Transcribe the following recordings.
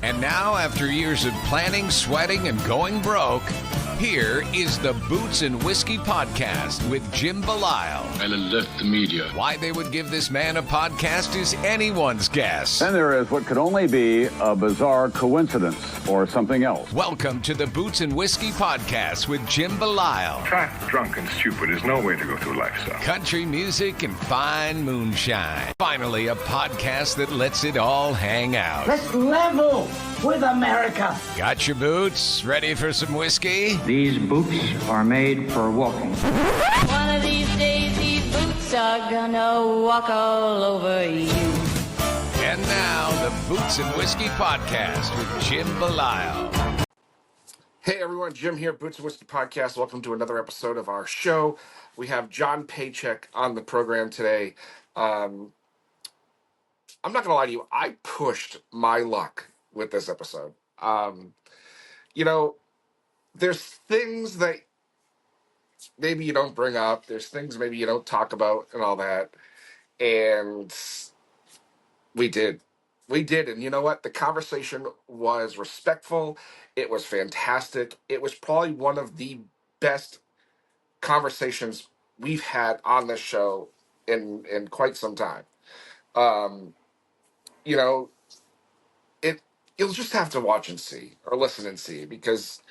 And now, after years of planning, sweating, and going broke, here is the Boots and Whiskey Podcast with Jim Belisle. I'll alert the media. Why they would give this man a podcast is anyone's guess. Then there is what could only be a bizarre coincidence or something else. Welcome to the Boots and Whiskey Podcast with Jim Belisle. Fat, drunk, and stupid is no way to go through life, son. Country music and fine moonshine. Finally, a podcast that lets it all hang out. Let's level with America. Got your boots? Ready for some whiskey? These boots are made for walking. One of these days, these boots are gonna walk all over you. And now, the Boots and Whiskey Podcast with Jim Belisle. Hey everyone, Jim here, Boots and Whiskey Podcast. Welcome to another episode of our show. We have John Paycheck on the program today. I'm not gonna lie to you, I pushed my luck with this episode. There's things that maybe you don't bring up. There's things maybe you don't talk about and all that. And we did. We did. And you know what? The conversation was respectful. It was fantastic. It was probably one of the best conversations we've had on this show in quite some time. You know, you'll just have to watch and see or listen and see because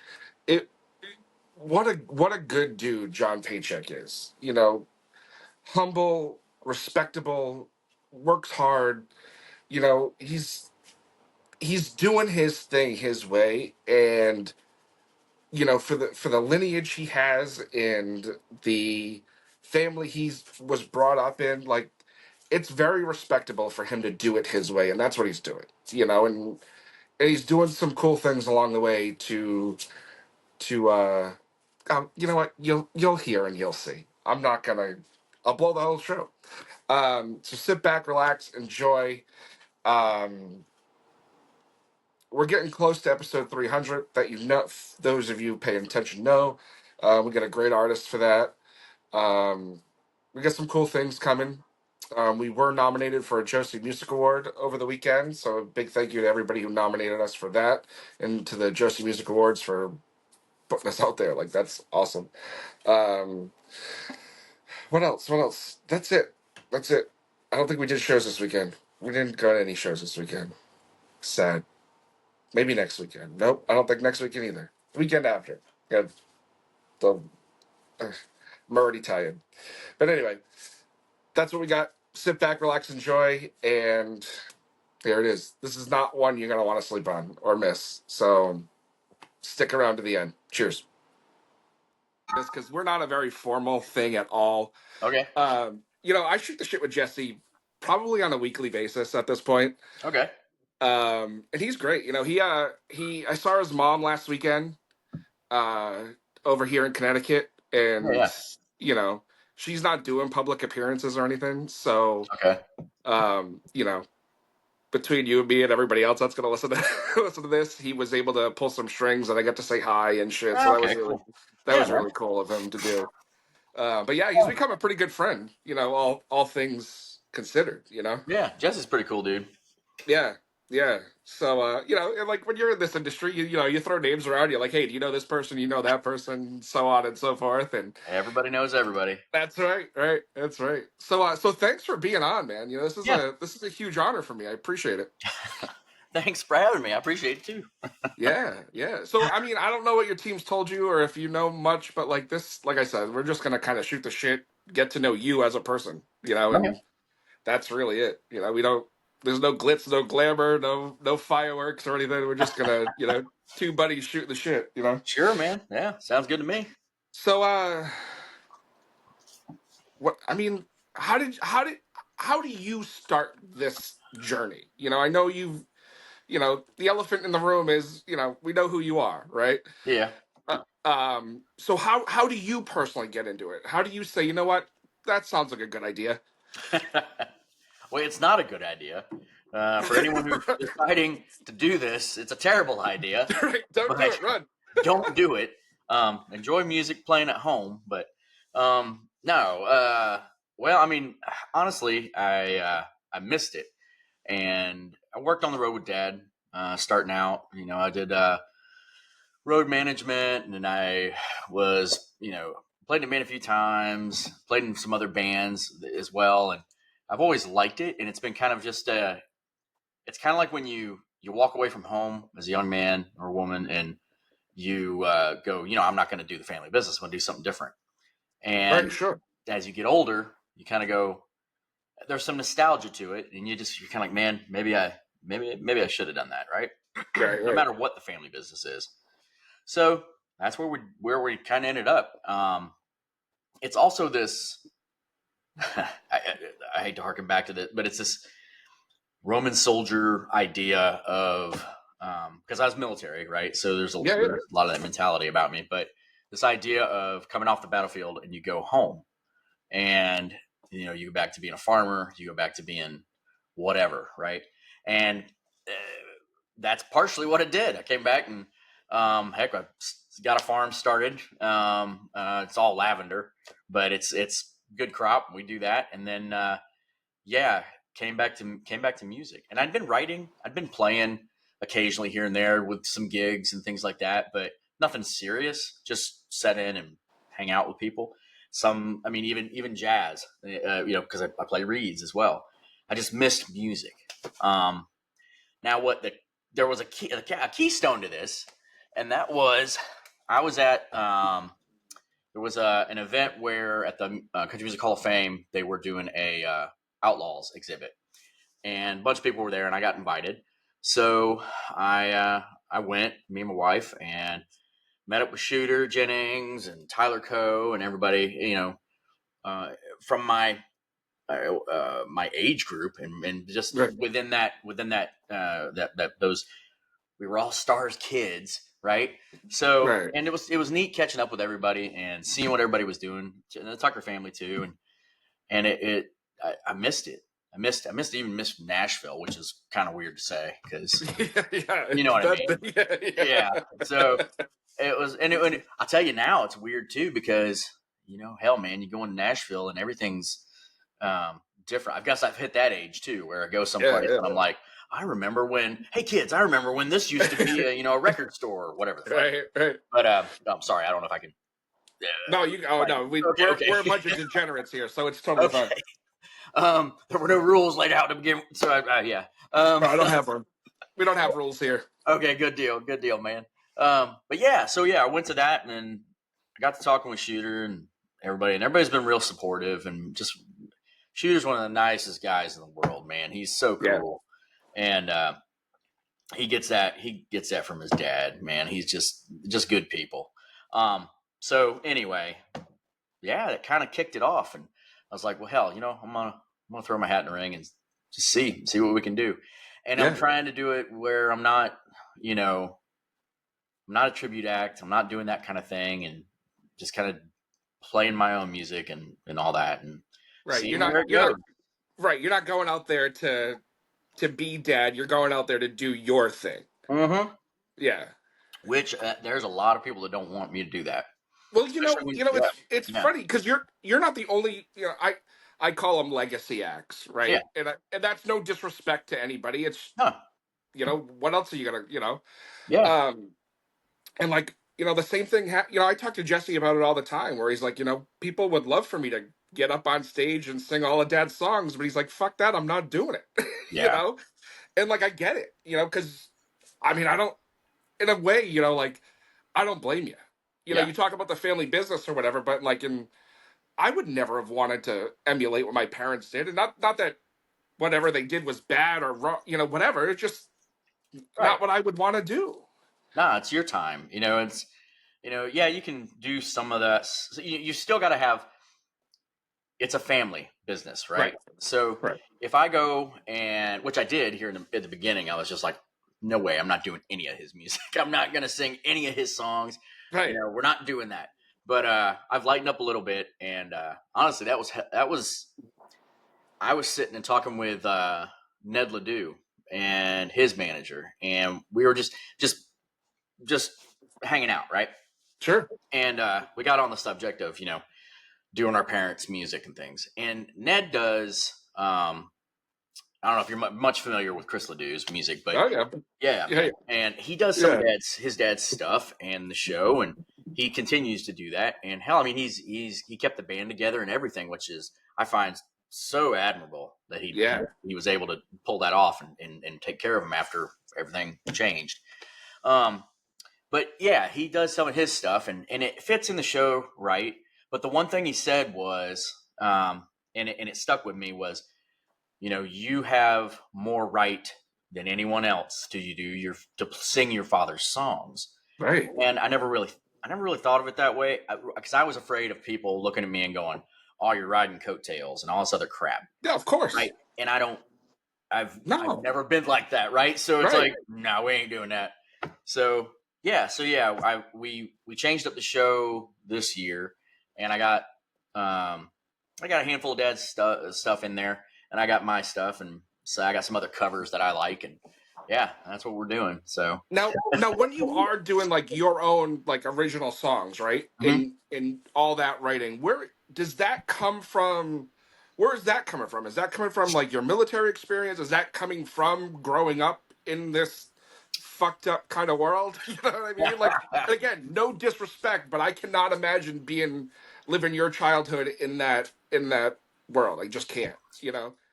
what a good dude John Paycheck is. You know, humble, respectable, works hard. You know, he's doing his thing his way, and you know, for the lineage he has and the family was brought up in, like it's very respectable for him to do it his way, and that's what he's doing. You know, and he's doing some cool things along the way to you know what, you'll hear and you'll see. I'll blow the whole show. So sit back, relax, enjoy. We're getting close to episode 300. That those of you paying attention know. We got a great artist for that. We got some cool things coming. We were nominated for a Josie Music Award over the weekend, so a big thank you to everybody who nominated us for that, and to the Josie Music Awards for putting us out there. Like, that's awesome. What else? That's it. I don't think we did shows this weekend. We didn't go to any shows this weekend. Sad. Maybe next weekend. Nope, I don't think next weekend either. The weekend after. Yeah, I'm already tired. But anyway, that's what we got. Sit back, relax, enjoy, and there it is. This is not one you're going to want to sleep on or miss. So stick around to the end. Cheers. Because we're not a very formal thing at all. Okay. You know, I shoot the shit with Jesse probably on a weekly basis at this point. Okay. And he's great. You know, I saw his mom last weekend over here in Connecticut, and you know, she's not doing public appearances or anything. So, okay. You know, between you and me and everybody else that's gonna listen to this, he was able to pull some strings, and I got to say hi and shit. So that was really cool of him to do. But yeah, he's become a pretty good friend. You know, all things considered. You know. Yeah, Jesse's pretty cool, dude. Yeah. So, you know, like when you're in this industry, you know, you throw names around. You're like, hey, do you know this person? You know that person, so on and so forth. And everybody knows everybody. That's right. That's right. So thanks for being on, man. You know, this is a huge honor for me. I appreciate it. Thanks for having me. I appreciate it too. Yeah. So, I mean, I don't know what your team's told you or if you know much, but like I said, we're just gonna kind of shoot the shit, get to know you as a person. You know, and that's really it. You know, there's no glitz, no glamour, no fireworks or anything. We're just gonna, you know, two buddies shooting the shit, you know? Sure, man. Yeah, sounds good to me. So, how do you start this journey? You know, I know you know, the elephant in the room is, you know, we know who you are, right? Yeah. So how do you personally get into it? How do you say, you know what, that sounds like a good idea? Well, it's not a good idea. For anyone who's deciding to do this, it's a terrible idea. Don't do it, run. Don't do it. Enjoy music playing at home, but no. Well, I mean, honestly, I missed it, and I worked on the road with Dad starting out. I did road management, and I was, played in a band a few times, played in some other bands as well, and I've always liked it. And it's been kind of just it's kind of like when you walk away from home as a young man or woman, and you go, I'm not going to do the family business. I'm going to do something different. And Right, sure. as you get older, you kind of go, there's some nostalgia to it, and you're kind of like, man, maybe I should have done that, right? Right, No matter what the family business is. So that's where we kind of ended up. It's also this. I hate to harken back to this, but it's this Roman soldier idea of because I was military, right? So there's a lot of that mentality about me, but this idea of coming off the battlefield and you go home, and you go back to being a farmer, you go back to being whatever, right? And that's partially what it did. I came back and heck, I got a farm started. It's all lavender, but it's good crop. We do that, and then came back to music. And I'd been writing, I'd been playing occasionally here and there with some gigs and things like that, but nothing serious. Just set in and hang out with people. Even jazz, because I play reeds as well. I just missed music. Now there was a keystone to this, and that was I was at there was an event where at the Country Music Hall of Fame they were doing a Outlaws exhibit, and a bunch of people were there, and I got invited. So I went, me and my wife, and met up with Shooter Jennings and Tyler Coe and everybody, from my age group, and just within that those, we were all stars kids, right? So, and it was neat catching up with everybody and seeing what everybody was doing, and the Tucker family too, and I missed it. I missed Nashville, which is kind of weird to say because you know what I mean. Yeah. So it was, and I'll tell you now, it's weird too because hell, man, you go into Nashville and everything's different. I guess I've hit that age too, where I go someplace and I'm like, I remember when this used to be a record store or whatever. Right. But I'm sorry, I don't know if I can. No, we're a bunch of degenerates here, so it's totally fine. There were no rules laid out to begin. So yeah. No, I don't have them. We don't have rules here. Okay, good deal, man. But yeah, I went to that, and then I got to talking with Shooter and everybody's been real supportive, and just Shooter's one of the nicest guys in the world, man. He's so cool, and he gets that from his dad, man. He's just good people. So anyway, yeah, that kind of kicked it off, and I was like, well, hell, I'm gonna throw my hat in the ring and just see what we can do. And I'm trying to do it where I'm not, I'm not a tribute act. I'm not doing that kind of thing, and just kind of playing my own music and all that. And you're not going out there to be dad. You're going out there to do your thing. Mm-hmm. Yeah. Which there's a lot of people that don't want me to do that. Well, it's funny because you're not the only. I call them legacy acts, right? Yeah. And that's no disrespect to anybody. It's what else are you gonna Yeah. And the same thing. I talk to Jesse about it all the time, where he's like, people would love for me to get up on stage and sing all of Dad's songs, but he's like, fuck that, I'm not doing it. Yeah. And I get it, because I don't, in a way, I don't blame you. You talk about the family business or whatever, but I would never have wanted to emulate what my parents did, and not that whatever they did was bad or wrong, whatever. It's just not what I would want to do. No, it's your time. It's you can do some of that. You still got to have. It's a family business, right? So if I go and which I did here at the beginning, I was just like, no way, I'm not doing any of his music. I'm not going to sing any of his songs. Right. We're not doing that. But I've lightened up a little bit, and honestly, that was. I was sitting and talking with Ned Ledoux and his manager, and we were just hanging out, right? Sure. And we got on the subject of doing our parents' music and things. And Ned does I don't know if you're much familiar with Chris Ledoux's music, but Oh yeah. yeah. And he does some of his dad's stuff and the show, and he continues to do that. And hell, I mean, he kept the band together and everything, which is I find so admirable that he was able to pull that off and take care of him after everything changed. But yeah, he does some of his stuff, and it fits in the show right. But the one thing he said was, and it stuck with me was, you have more right than anyone else to sing your father's songs. Right. And I never really thought of it that way, because I was afraid of people looking at me and going, "Oh, you're riding coattails" and all this other crap. Yeah, of course. Right. And I've never been like that. Right. So it's like, no, we ain't doing that. So we changed up the show this year, and I got a handful of dad's stuff in there, and I got my stuff, and so I got some other covers that I like, and yeah, that's what we're doing. So now when you are doing like your own like original songs, right? Mhm. In all that writing, where does that come from? Where is that coming from? Is that coming from like your military experience? Is that coming from growing up in this fucked up kind of world? You know what I mean? Like, again, no disrespect, but I cannot imagine living your childhood in that world. I just can't,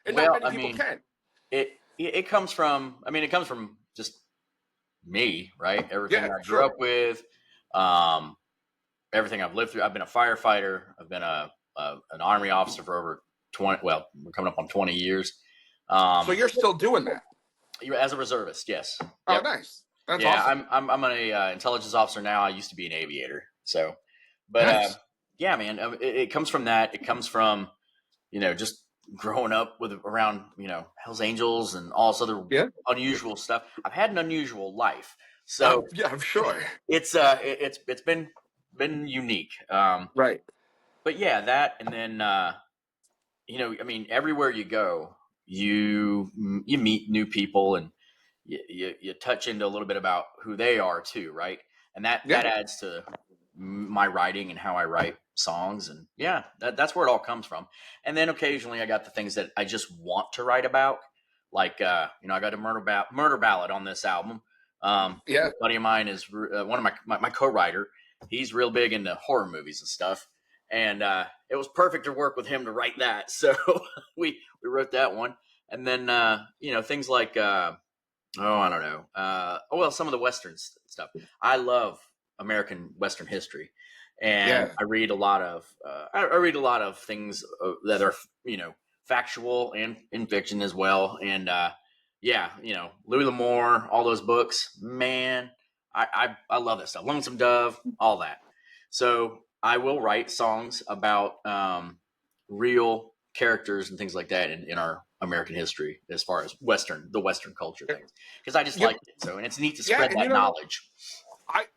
and not many people can. It comes from, it comes from just me, right? Everything I grew up with, everything I've lived through. I've been a firefighter. I've been an Army officer for over 20. Well, we're coming up on 20 years. So you're still doing that? As a reservist, yes. Oh, yep. Nice. That's awesome. I'm an intelligence officer now. I used to be an aviator. So, but nice. Yeah, man, it comes from that. It comes from, just growing up around, Hell's Angels and all this other unusual stuff. I've had an unusual life. So yeah, I'm sure it's been unique. Right. But yeah, that, and then, everywhere you go, you meet new people, and you touch into a little bit about who they are too. Right. And that adds to my writing and how I write songs, and that's where it all comes from. And then occasionally I got the things that I just want to write about, like I got a murder ballad on this album. A buddy of mine is one of my co-writer. He's real big into horror movies and stuff, and it was perfect to work with him to write that. So we wrote that one. And then things like I don't know, some of the Western stuff. I love American Western history, and I read a lot of things that are factual and in fiction as well. And Louis L'Amour, all those books, man, I love that stuff. Lonesome Dove, all that. So I will write songs about real characters and things like that in our American history, as far as the Western culture things, because I just like it. So, and it's neat to spread that knowledge.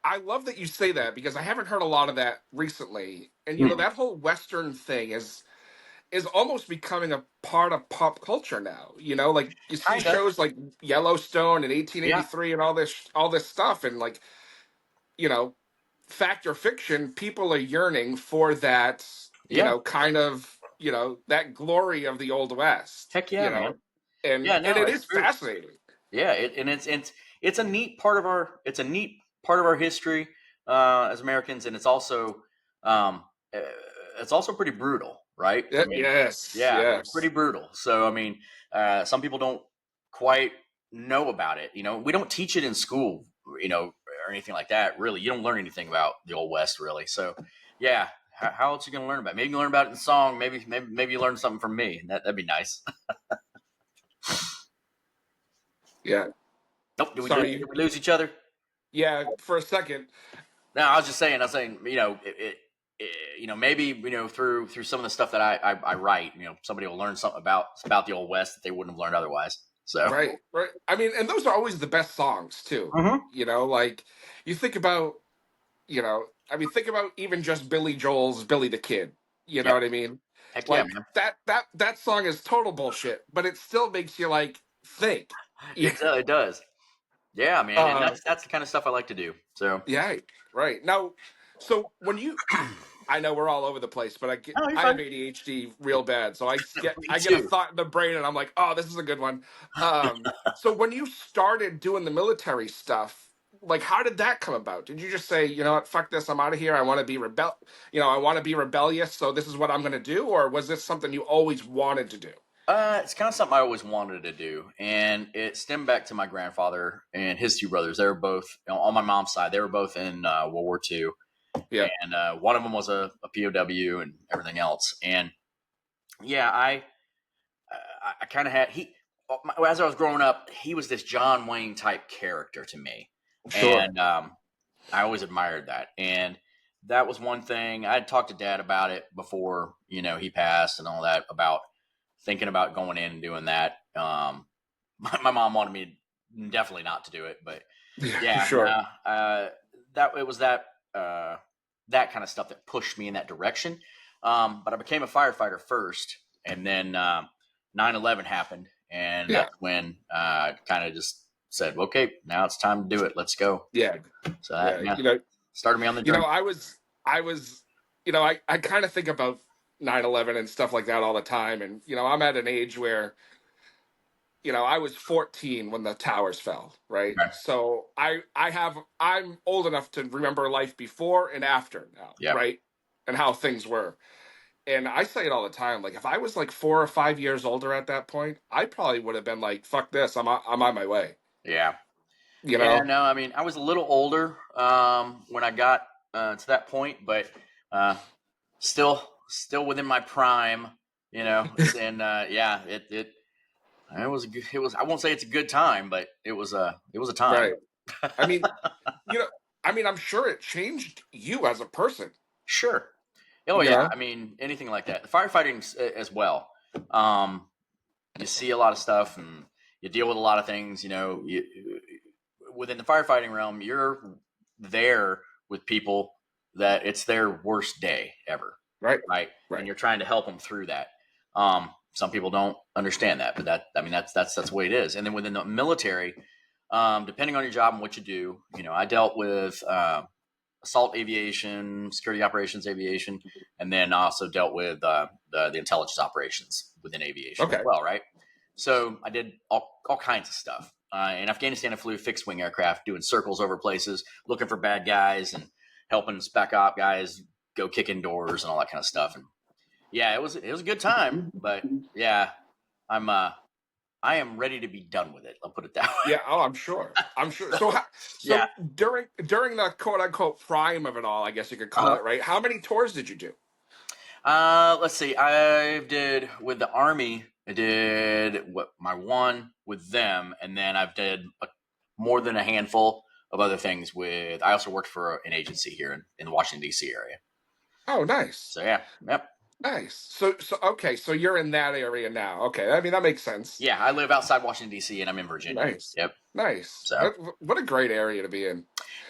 I love that you say that, because I haven't heard a lot of that recently. And that whole Western thing is almost becoming a part of pop culture now. Like you see shows like Yellowstone and 1883 and all this stuff, and like fact or fiction, people are yearning for that. Kind of that glory of the Old West. Heck yeah, man. And it is fascinating. Yeah, it's a neat part of our history as Americans, and it's also pretty brutal, right? Yes. It's pretty brutal. So some people don't quite know about it. We don't teach it in school, or anything like that. Really, you don't learn anything about the Old West, really. So yeah. How else are you going to learn about it? Maybe you learn about it in the song. Maybe you learn something from me. That'd be nice. Yeah. Nope. Did we lose each other? Yeah, for a second. No, I was saying, maybe, through some of the stuff that I write, somebody will learn something about the Old West that they wouldn't have learned otherwise. So Right. And those are always the best songs too. Mm-hmm. Like you think about, think about even just Billy Joel's Billy the Kid. You know what I mean? Heck like yeah, man. that song is total bullshit, but it still makes you like think. It does. Yeah, man. And that's the kind of stuff I like to do. So yeah, right. Now, so when you I know we're all over the place, but Oh, you're I have fine. ADHD real bad, so I get Me I get a too. thought in the brain, and I'm like, oh, this is a good one. So when you started doing the military stuff, like, how did that come about? Did you just say, you know what, fuck this, I'm out of here. I want to be I want to be rebellious, so this is what I'm going to do, or was this something you always wanted to do? It's kind of something I always wanted to do, and it stemmed back to my grandfather and his two brothers. They were both on my mom's side. They were both in World War II, Yeah, and one of them was a POW and everything else. And yeah, I kind of had as I was growing up, he was this John Wayne type character to me, sure. and I always admired that. And that was one thing I had talked to Dad about it before, he passed and all that, about thinking about going in and doing that. My mom wanted me definitely not to do it, but Yeah, yeah, sure. that it was that kind of stuff that pushed me in that direction. But I became a firefighter first, and then 9/11 happened, and Yeah, that's when kind of just said, "Okay, now it's time to do it. Let's go." yeah, So that, yeah. yeah, started me on the journey. I was, I kind of think about 9/11 and stuff like that all the time, and I'm at an age where I was 14 when the towers fell, right? Okay. So I'm old enough to remember life before and after now, Yeah, right? And how things were. And I say it all the time. Like, if I was like 4 or 5 years older at that point, I probably would have been like, "Fuck this! I'm on my way." yeah, You yeah. know? No, I mean, I was a little older when I got to that point, but uh, still within my prime, And yeah, it was it was. I won't say it's a good time, but it was a time. Right. I mean, you know, I'm sure it changed you as a person. Sure. Oh You yeah. know? I mean, anything like that. The firefighting as well. Um, you see a lot of stuff, and you deal with a lot of things. Within the firefighting realm, you're there with people that it's their worst day ever, Right. right? And Right. you're trying to help them through that. Some people don't understand that, but that's the way it is. And then within the military, depending on your job and what you do, I dealt with assault aviation, security operations aviation, and then also dealt with the intelligence operations within aviation as Okay. well, right? So I did all kinds of stuff. In Afghanistan, I flew fixed wing aircraft, doing circles over places, looking for bad guys and helping spec op guys go kick in doors and all that kind of stuff. And yeah, it was a good time, but yeah, I am ready to be done with it. I'll put it that way. Yeah. Oh, I'm sure. I'm sure. So, Yeah. during the quote unquote prime of it all, I guess you could call Uh-huh. it, right? How many tours did you do? Let's see. I did with the Army. I did my one with them, and then I've did more than a handful of other things with. I also worked for an agency here in the Washington D.C. area. Oh, nice. So yeah, yep, Nice. So okay. So you're in that area now. Okay. I mean, that makes sense. yeah. I live outside Washington D.C. and I'm in Virginia. Nice. Yep. Nice. So What a great area to be in.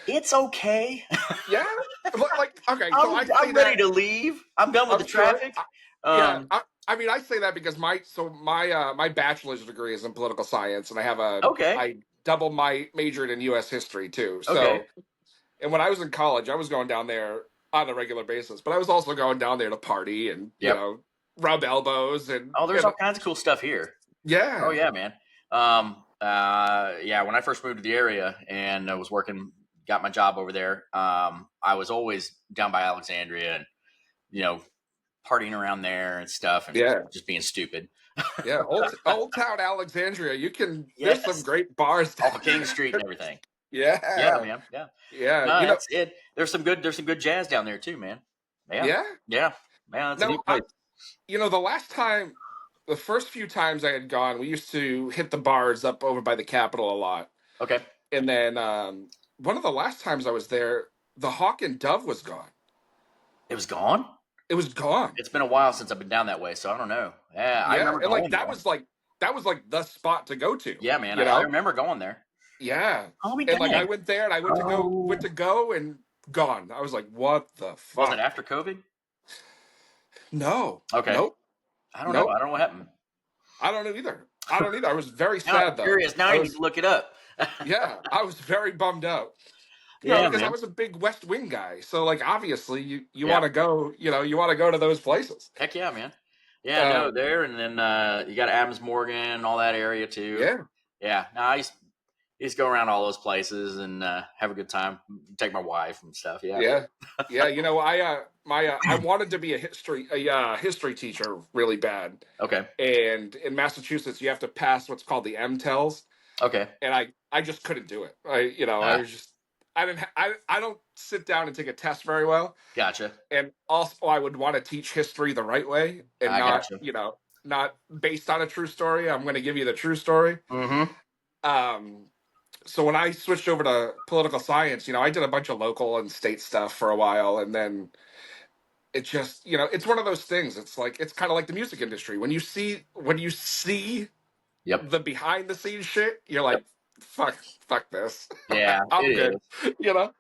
it's okay. Yeah. Like, okay. So I say I'm that. ready to leave. I'm done with I'm the sure. traffic. Yeah. Um. I mean, I say that because my bachelor's degree is in political science, and Okay. I double my majored in U.S. history too. Okay. So, and when I was in college, I was going down there on a regular basis, but I was also going down there to party and Yep. rub elbows Oh, there's all kinds of cool stuff here. yeah. Oh yeah, man. Yeah, when I first moved to the area and I was got my job over there, I was always down by Alexandria and, partying around there and stuff and Yeah. just being stupid. Yeah. Old town Alexandria. There's some Yes. great bars down Off of King there. Street and everything. Yeah, Yeah. man. Yeah. Yeah. No, that's it. There's some good jazz down there too, man. Yeah. Yeah. Yeah. Man, it's a No, neat place. the first few times I had gone, we used to hit the bars up over by the Capitol a lot. Okay. And then one of the last times I was there, the Hawk and Dove was gone. It was gone? It was gone. It's been a while since I've been down that way, so I don't know. Yeah, I remember and going like there. that was like the spot to go to. Yeah, man. I remember going there. Yeah. Oh, And like I went there and I went to go and gone. I was like, what the fuck? Was it after COVID? No. Okay. Nope. I don't know. I don't know what happened. I don't know either. I was very Now sad I'm though. curious. Now I need to look it up. Yeah, I was very bummed out. know, because I man. was a big West Wing guy. So like obviously you Yeah. want to go, you want to go to those places. Heck yeah, man. Yeah, no, Um, there, and then you got Adams Morgan, all that area too. yeah. Yeah, no, I used to go around all those places and have a good time. Take my wife and stuff. Yeah. Yeah. Yeah, I wanted to be a history teacher really bad. Okay. And in Massachusetts you have to pass what's called the MTELs, Okay. and I just couldn't do it. I Ah, was just I didn't I don't sit down and take a test very well. gotcha. And also I would want to teach history the right way and I not, gotcha. not based on a true story. I'm going to give you the true story. Mm-hmm. Um, so when I switched over to political science, I did a bunch of local and state stuff for a while, and then it just, it's one of those things. It's kind of like the music industry. When you see Yep. the behind the scenes shit, you're Yep. like, fuck this. Yeah, I'm it good. is. You know?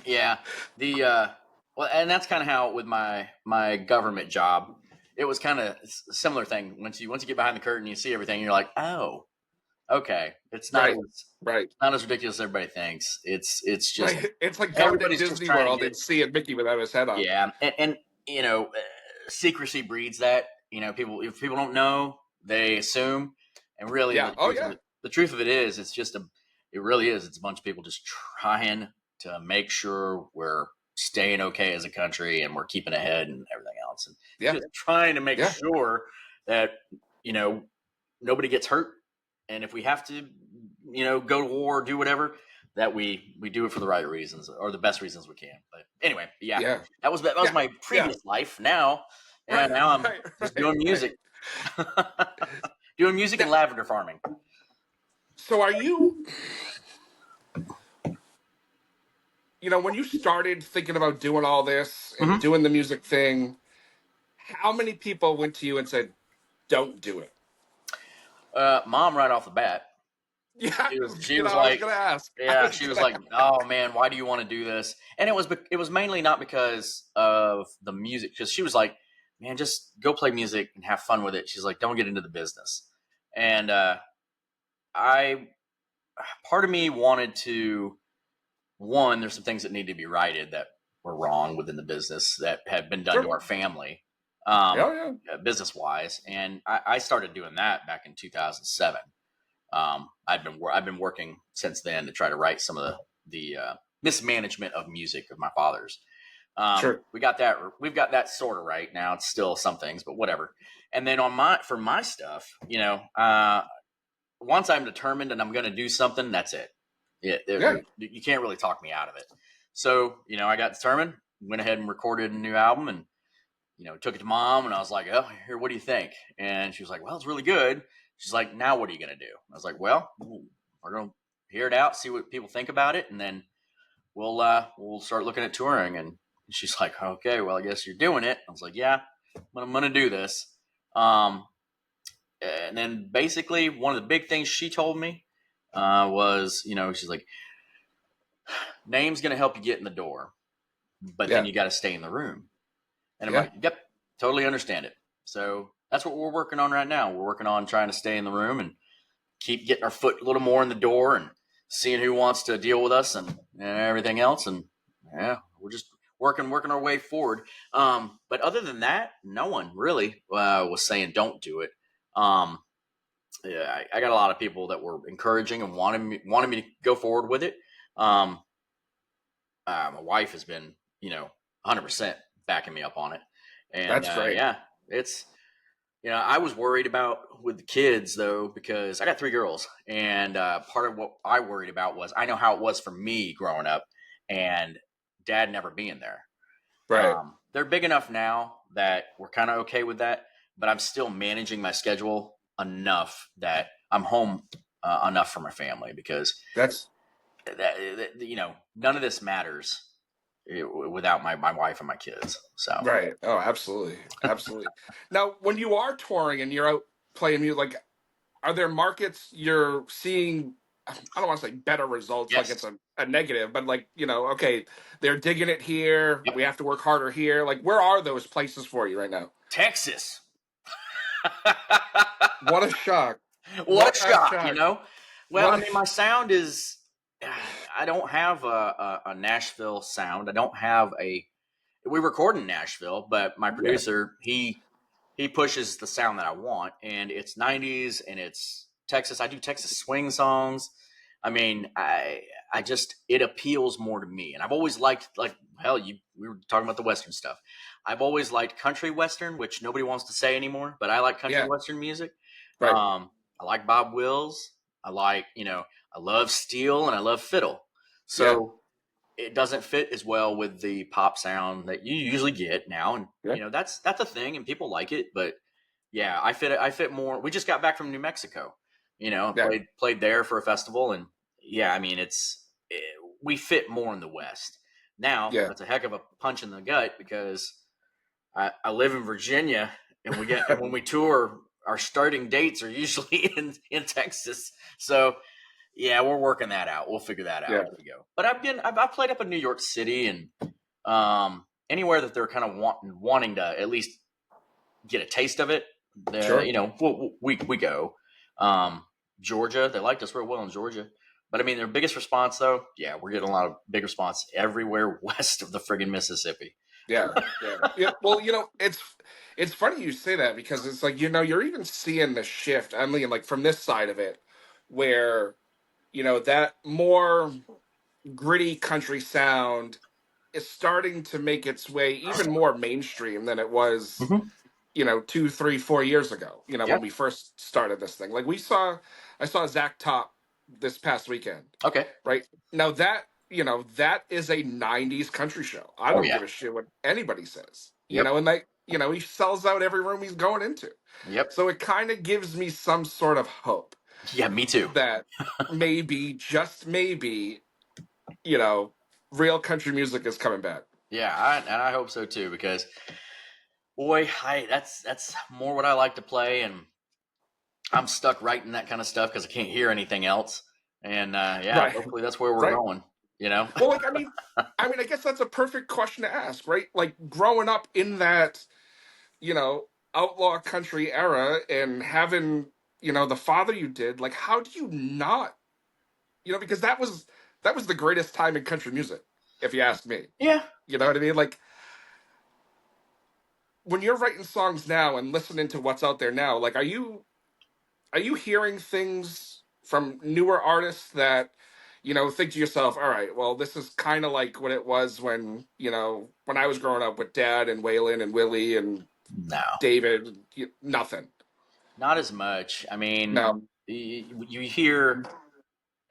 Yeah. The well, and that's kind of how with my government job, it was kind of a similar thing. Once you get behind the curtain, you see everything. You're like, oh, okay, it's not Right. as Right. not as ridiculous as everybody thinks. It's just Right. It's like going to everybody's just Disney trying to World get and seeing Mickey without his head on. yeah, and secrecy breeds that. People if people don't know, they assume, and really Yeah. Oh yeah. the truth of it is, it really is. It's a bunch of people just trying to make sure we're staying okay as a country and we're keeping ahead and everything else, and Yeah. just trying to make Yeah. sure that nobody gets hurt, and if we have to, go to war, do whatever, that we do it for the right reasons or the best reasons we can. But anyway, yeah, Yeah. that was Yeah. my previous life. Now, Right. now I'm Right. just Right. doing music, doing music and lavender farming. So are you, when you started thinking about doing all this and Mhm. doing the music thing, how many people went to you and said, "Don't do it"? Mom, right off the bat, Yeah. she was I was like, gonna ask. yeah, she was like, "Oh man, why do you want to do this?" And it was mainly not because of the music, because she was like, "Man, just go play music and have fun with it." She's like, "Don't get into the business." And I, part of me wanted to, one, there's some things that need to be righted that were wrong within the business that had been done to Sure. our family, Yeah. business wise, and I started doing that back in 2007. I've been working since then to try to right some of the mismanagement of music of my father's. Sure. We've got that sort of right now. It's still some things, but whatever. And then for my stuff, once I'm determined and I'm going to do something, that's it. Yeah. You can't really talk me out of it. So, I got determined, went ahead and recorded a new album, and, took it to Mom, and I was like, "Oh, here, what do you think?" And she was like, "Well, it's really good." She's like, "Now what are you going to do?" I was like, "Well, we're going to hear it out, see what people think about it, and then we'll start looking at touring." And she's like, "Okay, well, I guess you're doing it." I was like, "Yeah, I'm going to do this." And then basically one of the big things she told me was, she's like, "Name's going to help you get in the door, but then Yeah. you got to stay in the room." And I'm Yeah. like, "Yep, totally understand it." So that's what we're working on right now. We're working on trying to stay in the room and keep getting our foot a little more in the door and seeing who wants to deal with us and everything else. And yeah, we're just working our way forward. But other than that, no one really was saying don't do it. Yeah, I got a lot of people that were encouraging and wanted me to go forward with it. My wife has been, 100% backing me up on it. And That's great. yeah, it's, I was worried about with the kids though, because I got 3 girls, and part of what I worried about was I know how it was for me growing up and dad never being there. Right. They're big enough now that we're kind of okay with that, but I'm still managing my schedule enough that I'm home enough for my family, because That's none of this matters without my wife and my kids. So right. Oh, absolutely. Absolutely. Now, when you are touring and you're out playing music, like, are there markets you're seeing? I don't want to say better results, like yes, it's a negative, but like, okay, they're digging it here. yep. We have to work harder here. Like, where are those places for you right now? Texas. What a shock. What a shock, shock. Well, I mean, my sound is. I don't have a Nashville sound. I don't have we record in Nashville, but my producer, he pushes the sound that I want, and it's 90s and it's Texas. I do Texas swing songs. I mean, I just, it appeals more to me. And I've always liked, like, hell, we were talking about the Western stuff. I've always liked country Western, which nobody wants to say anymore, but I like country Western music. Right. I like Bob Wills. I like, I love steel and I love fiddle. So it doesn't fit as well with the pop sound that you usually get now. And, that's a thing and people like it, but yeah, I fit more. We just got back from New Mexico, played there for a festival. And yeah, I mean, we fit more in the West now. That's a heck of a punch in the gut because I live in Virginia and and when we tour, our starting dates are usually in Texas. So yeah, we're working that out. We'll figure that out as we go. But I've played up in New York City and anywhere that they're kind of wanting to at least get a taste of it. We go. Georgia, they liked us real well in Georgia. But I mean, their biggest response though, we're getting a lot of big response everywhere west of the friggin' Mississippi. Yeah. Well, it's funny you say that because it's like, you're even seeing the shift. I mean, like from this side of it, where that more gritty country sound is starting to make its way even more mainstream than it was, 2, 3, 4 years ago, when we first started this thing. Like I saw Zach Top this past weekend. Okay. Right. Now that is a 90s country show. I don't give a shit what anybody says. And he sells out every room he's going into. Yep. So it kind of gives me some sort of hope. Yeah, me too. That maybe, just maybe, real country music is coming back. Yeah, and I hope so too, because boy, that's more what I like to play, and I'm stuck writing that kind of stuff because I can't hear anything else. And hopefully that's where we're going. Well, like I guess that's a perfect question to ask, right? Like growing up in that, outlaw country era and having, the father you did, like how do you not, because that was the greatest time in country music, if you ask me. Yeah. You know what I mean? Like when you're writing songs now and listening to what's out there now, like are you hearing things from newer artists that think to yourself, all right, well, this is kind of like what it was when I was growing up with Dad and Waylon and Willie and David? Nothing. Not as much. I mean, no. You hear,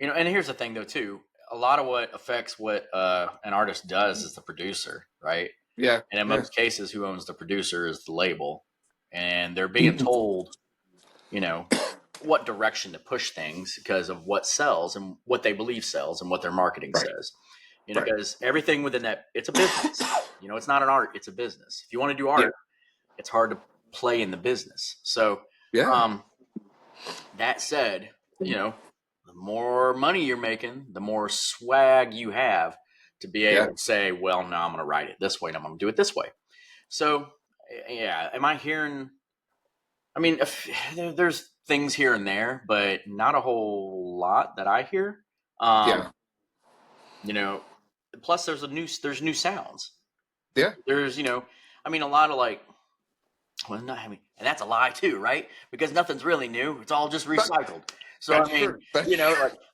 and here's the thing though too. A lot of what affects what an artist does is the producer, right? Yeah. And in most cases, who owns the producer is the label, and they're being told, what direction to push things because of what sells and what they believe sells and what their marketing says. Because everything within that, it's a business. It's not an art, it's a business. If you want to do art, it's hard to play in the business. So, that said, the more money you're making, the more swag you have to be able to say, well, no, I'm going to write it this way and I'm going to do it this way. So, am I hearing? I mean, there's things here and there, but not a whole lot that I hear. Plus there's new sounds. Yeah. There's, a lot of like, and that's a lie too, right? Because nothing's really new. It's all just recycled. So, like I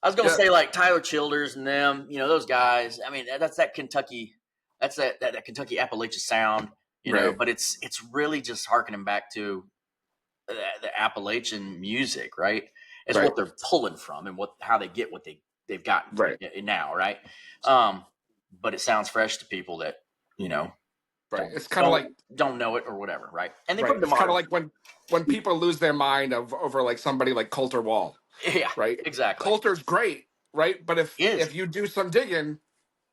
was going to say like Tyler Childers and them, those guys, I mean, that's that Kentucky, that's that Kentucky Appalachia sound, but it's really just harkening back to the Appalachian music, right? It's what they're pulling from and how they get what they've got now, right? But it sounds fresh to people that it's kind of like don't know it or whatever, right? And they it's kind of like when people lose their mind over like somebody like Coulter Wall, right? Exactly. Coulter's great, right? But if you do some digging,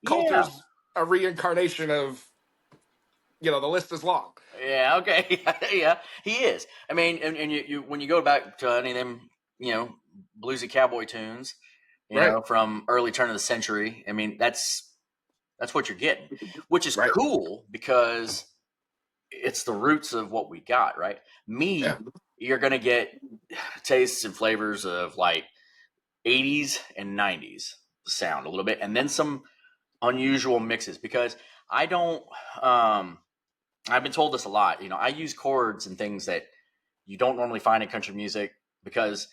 Coulter's a reincarnation of the list is long. Yeah, okay. Yeah, he is. I mean, and you when you go back to any of them, bluesy cowboy tunes, from early turn of the century, I mean, that's what you're getting, which is cool because it's the roots of what we got, right? You're going to get tastes and flavors of like 80s and 90s. sound a little bit, and then some unusual mixes, because I don't. I've been told this a lot. I use chords and things that you don't normally find in country music, because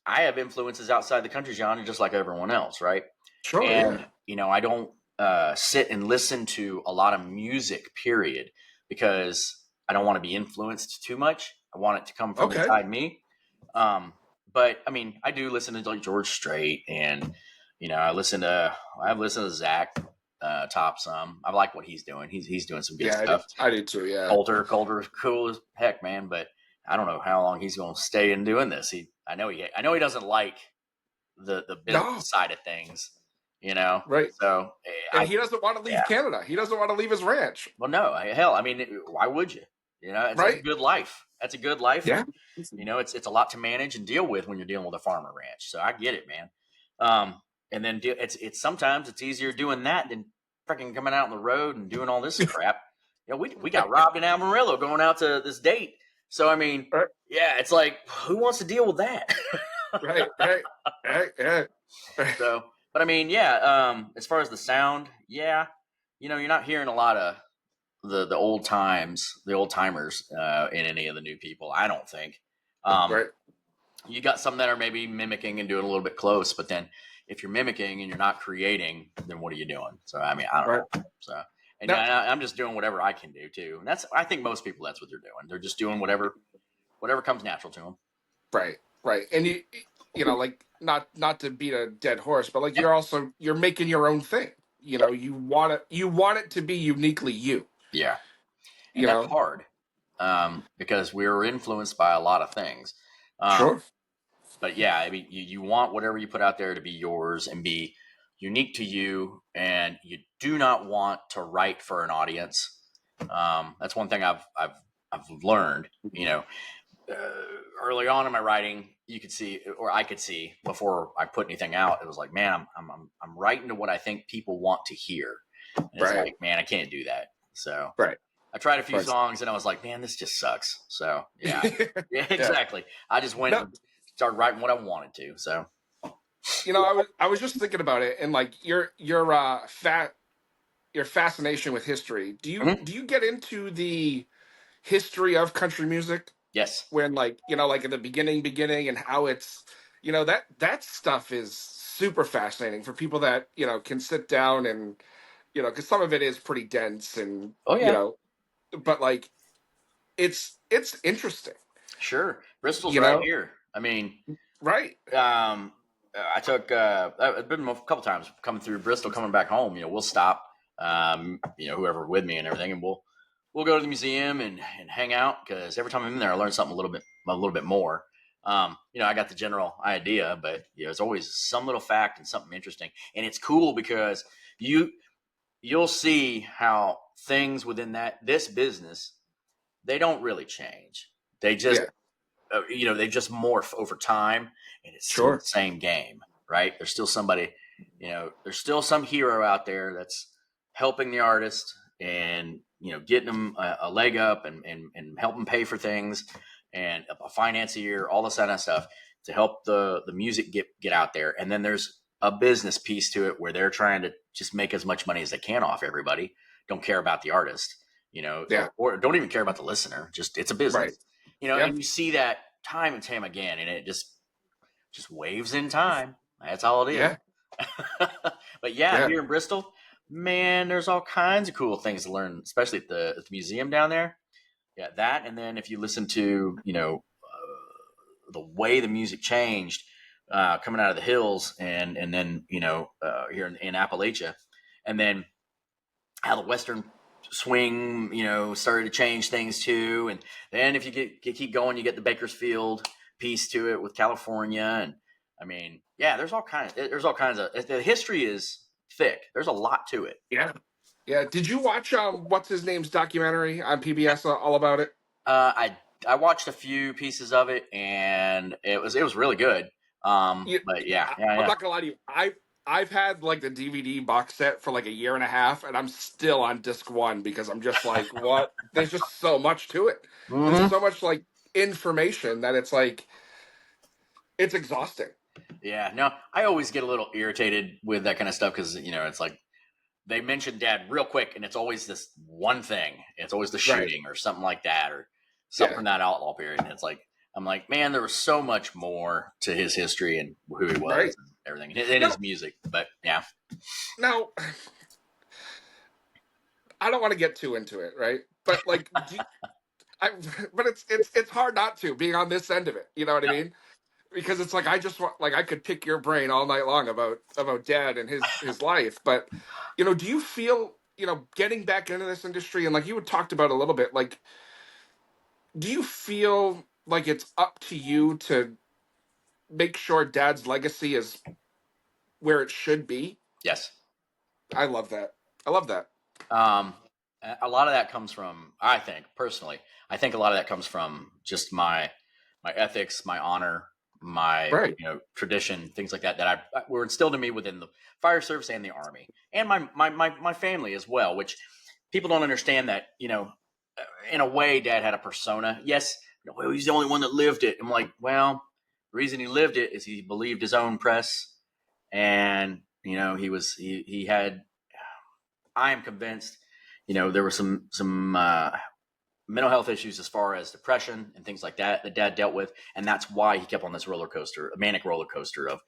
I have influences outside the country genre just like everyone else, right? Sure, And yeah. I don't sit and listen to a lot of music, period, because I don't want to be influenced too much. I want it to come from Okay. inside me. But I mean, I do listen to like George Strait, and I've listened to Zach Top some. I like what he's doing. He's doing some good Yeah, stuff. I do too, yeah. Colter, cool as heck, man. But I don't know how long he's going to stay in doing this. I know he doesn't like the business No, side of things, right. So And he doesn't want to leave Canada. He doesn't want to leave his ranch. Well, no, hell, I mean, why would you? That's a Right. good life. That's a good life. Yeah. And, it's a lot to manage and deal with when you're dealing with a farmer ranch. So I get it, man. And then it's sometimes it's easier doing that than freaking coming out on the road and doing all this crap. We got robbed in Amarillo going out to this date. So, I mean, Right. yeah, it's like, who wants to deal with that? Right. So, but I mean, yeah, as far as the sound, yeah, you're not hearing a lot of the old timers in any of the new people, I don't think. Right. You got some that are maybe mimicking and doing a little bit close, but then if you're mimicking and you're not creating, then what are you doing? So, I mean, I don't know. So, and I'm just doing whatever I can do too. And I think most people, that's what they're doing. They're just doing whatever comes natural to them. Right. And like, not to beat a dead horse, but like, you're making your own thing. You want it to be uniquely you. Yeah. And that's hard, because we're influenced by a lot of things. Sure. But yeah, I mean, you want whatever you put out there to be yours and be unique to you, and you do not want to write for an audience. That's one thing I've learned. Early on in my writing, you could see, or I could see before I put anything out, it was like, man, I'm writing to what I think people want to hear. And it's like, man, I can't do that. So right. I tried a few songs and I was like, man, this just sucks. So yeah, yeah, exactly. I just went and started writing what I wanted to. So, I was just thinking about it, and like your fascination with history. Do you get into the history of country music? Yes. When like in the beginning, and how it's that stuff is super fascinating for people that can sit down and because some of it is pretty dense, and but like it's interesting. Sure. Bristol's right here. I mean, right. I took I've been a couple times coming through Bristol, coming back home. We'll stop whoever with me and everything, and we'll go to the museum and hang out, because every time I'm in there I learn something a little bit more. I got the general idea, but there's always some little fact and something interesting, and it's cool because you'll see how things within this business, they don't really change. They just they just morph over time, and it's still the same game, right? There's still somebody, there's still some hero out there that's helping the artist and getting them a leg up and help them pay for things, and a financier, all this kind of stuff to help the music get out there. And then there's a business piece to it where they're trying to just make as much money as they can off everybody. Don't care about the artist, or don't even care about the listener. Just, it's a business, and you see that time and time again, and it just waves in time. That's all it is. Yeah. But here in Bristol, man, there's all kinds of cool things to learn, especially at the museum down there. Yeah, that, and then if you listen to the way the music changed coming out of the hills, and then here in Appalachia, and then how the Western swing started to change things too, and then if you keep going, you get the Bakersfield piece to it with California, and I mean, yeah, there's all kinds of, the history is thick. There's a lot to it. Yeah. Did you watch what's his name's documentary on PBS all about it? I watched a few pieces of it, and it was really good. But yeah, I'm not gonna lie to you. I've had like the DVD box set for like a year and a half, and I'm still on disc 1 because I'm just like, what? There's just so much to it. Mm-hmm. There's so much like information that it's like, it's exhausting. Yeah, no, I always get a little irritated with that kind of stuff because it's like they mention dad real quick, and it's always this one thing. It's always the Right. shooting or something like that, or something Yeah. from that outlaw period. And it's like I'm like, man, there was so much more to his history and who he was Right. and everything, and his music. But yeah, Now, I don't want to get too into it, right? But like, but it's hard not to being on this end of it. You know what I yeah. mean? Because it's like I just want, like, I could pick your brain all night long about dad and his life. But do you feel getting back into this industry, and like you had talked about a little bit, like, do you feel like it's up to you to make sure dad's legacy is where it should be? Yes. I love that. I love that. Um, a lot of that comes from, I think personally, a lot of that comes from just my ethics, my honor, my Right. tradition, things like that were instilled in me within the fire service and the army, and my family as well. Which people don't understand that in a way, Dad had a persona. Yes, well, he's the only one that lived it. I'm like, well, the reason he lived it is he believed his own press, and he had. I am convinced, there were some mental health issues as far as depression and things like that Dad dealt with, and that's why he kept on this roller coaster, a manic roller coaster of,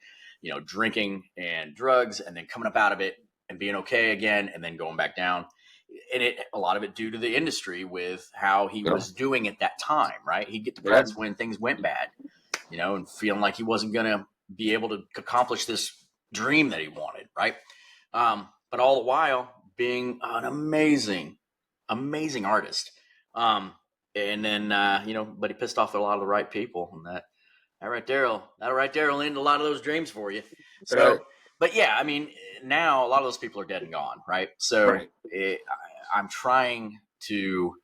drinking and drugs, and then coming up out of it and being okay again, and then going back down. And a lot of it due to the industry with how he was doing at that time, right? He'd get depressed when things went bad, and feeling like he wasn't going to be able to accomplish this dream that he wanted, right? But all the while being an amazing artist. And then, but he pissed off a lot of the right people, and that right there will end a lot of those dreams for you. So, Right. but yeah, I mean, now a lot of those people are dead and gone, right? So Right. I'm trying to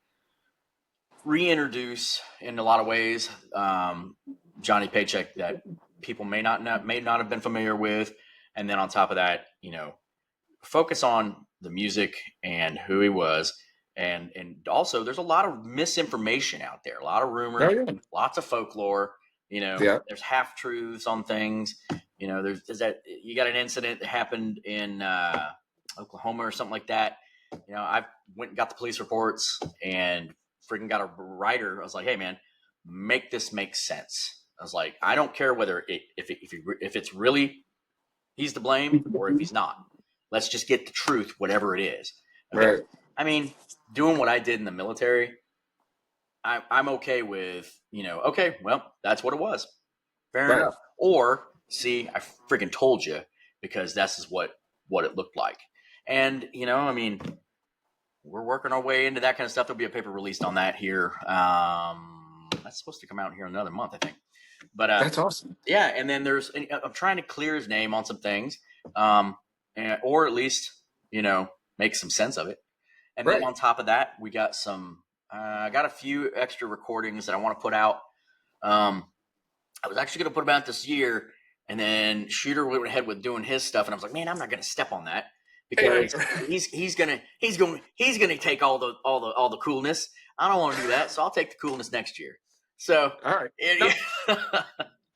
reintroduce in a lot of ways, Johnny Paycheck that people may not have been familiar with. And then on top of that, focus on the music and who he was. And also there's a lot of misinformation out there, a lot of rumors, lots of folklore, there's half truths on things. There's that you got an incident that happened in Oklahoma or something like that. I went and got the police reports and freaking got a writer. I was like, hey man, make this make sense. I was like, I don't care whether if it's really he's to blame or if he's not. Let's just get the truth, whatever it is. Okay? Right. I mean, doing what I did in the military, I'm okay with, okay, well, that's what it was. Fair enough. Or, see, I freaking told you, because this is what it looked like. And, I mean, we're working our way into that kind of stuff. There'll be a paper released on that here. That's supposed to come out here in another month, I think. But that's awesome. Yeah, and then I'm trying to clear his name on some things, or at least make some sense of it. And then on top of that, we got I got a few extra recordings that I want to put out. I was actually going to put them out this year, and then Shooter went ahead with doing his stuff, and I was like, man, I'm not going to step on that because he's going to take all the coolness. I don't want to do that, so I'll take the coolness next year. So all right.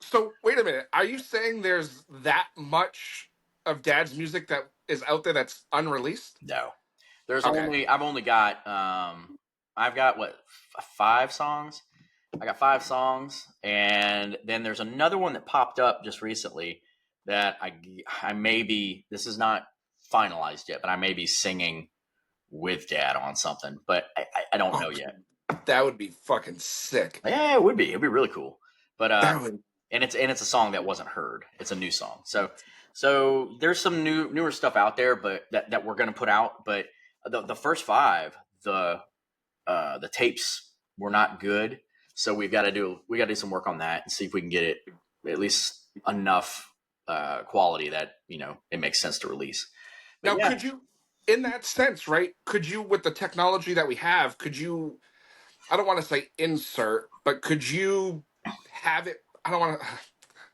So wait a minute. Are you saying there's that much of Dad's music that is out there that's unreleased? No, there's I've only got I've got 5 songs. I got 5 songs, and then there's another one that popped up just recently that I may be. This is not finalized yet, but I may be singing with Dad on something, but I don't know yet. That would be fucking sick. Yeah, it would be. It'd be really cool. But and it's a song that wasn't heard. It's a new song. So there's some newer stuff out there, but that we're gonna put out. But the first 5, the tapes were not good. So we got to do some work on that and see if we can get it at least enough quality that it makes sense to release. But now, could you, in that sense, right? Could you, with the technology that we have, I don't want to say insert, but could you have it? I don't want to.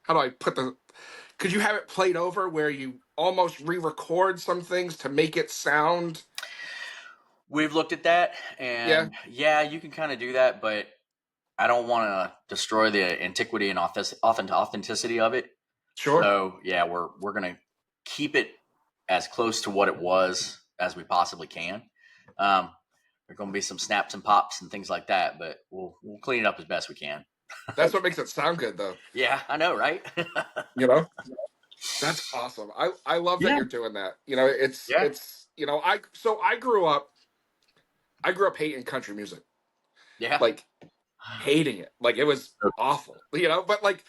How do I put could you have it played over where you almost re-record some things to make it sound? We've looked at that, and yeah, you can kind of do that, but I don't want to destroy the antiquity and authenticity of it. Sure. So yeah, we're gonna keep it as close to what it was as we possibly can. There are going to be some snaps and pops and things like that, but we'll clean it up as best we can. That's what makes it sound good, though. Yeah, I know, right? You know, that's awesome. I love that Yeah. you're doing that. You know, it's Yeah. you know, I grew up hating country music, Yeah. like hating it, like it was awful. You know, but like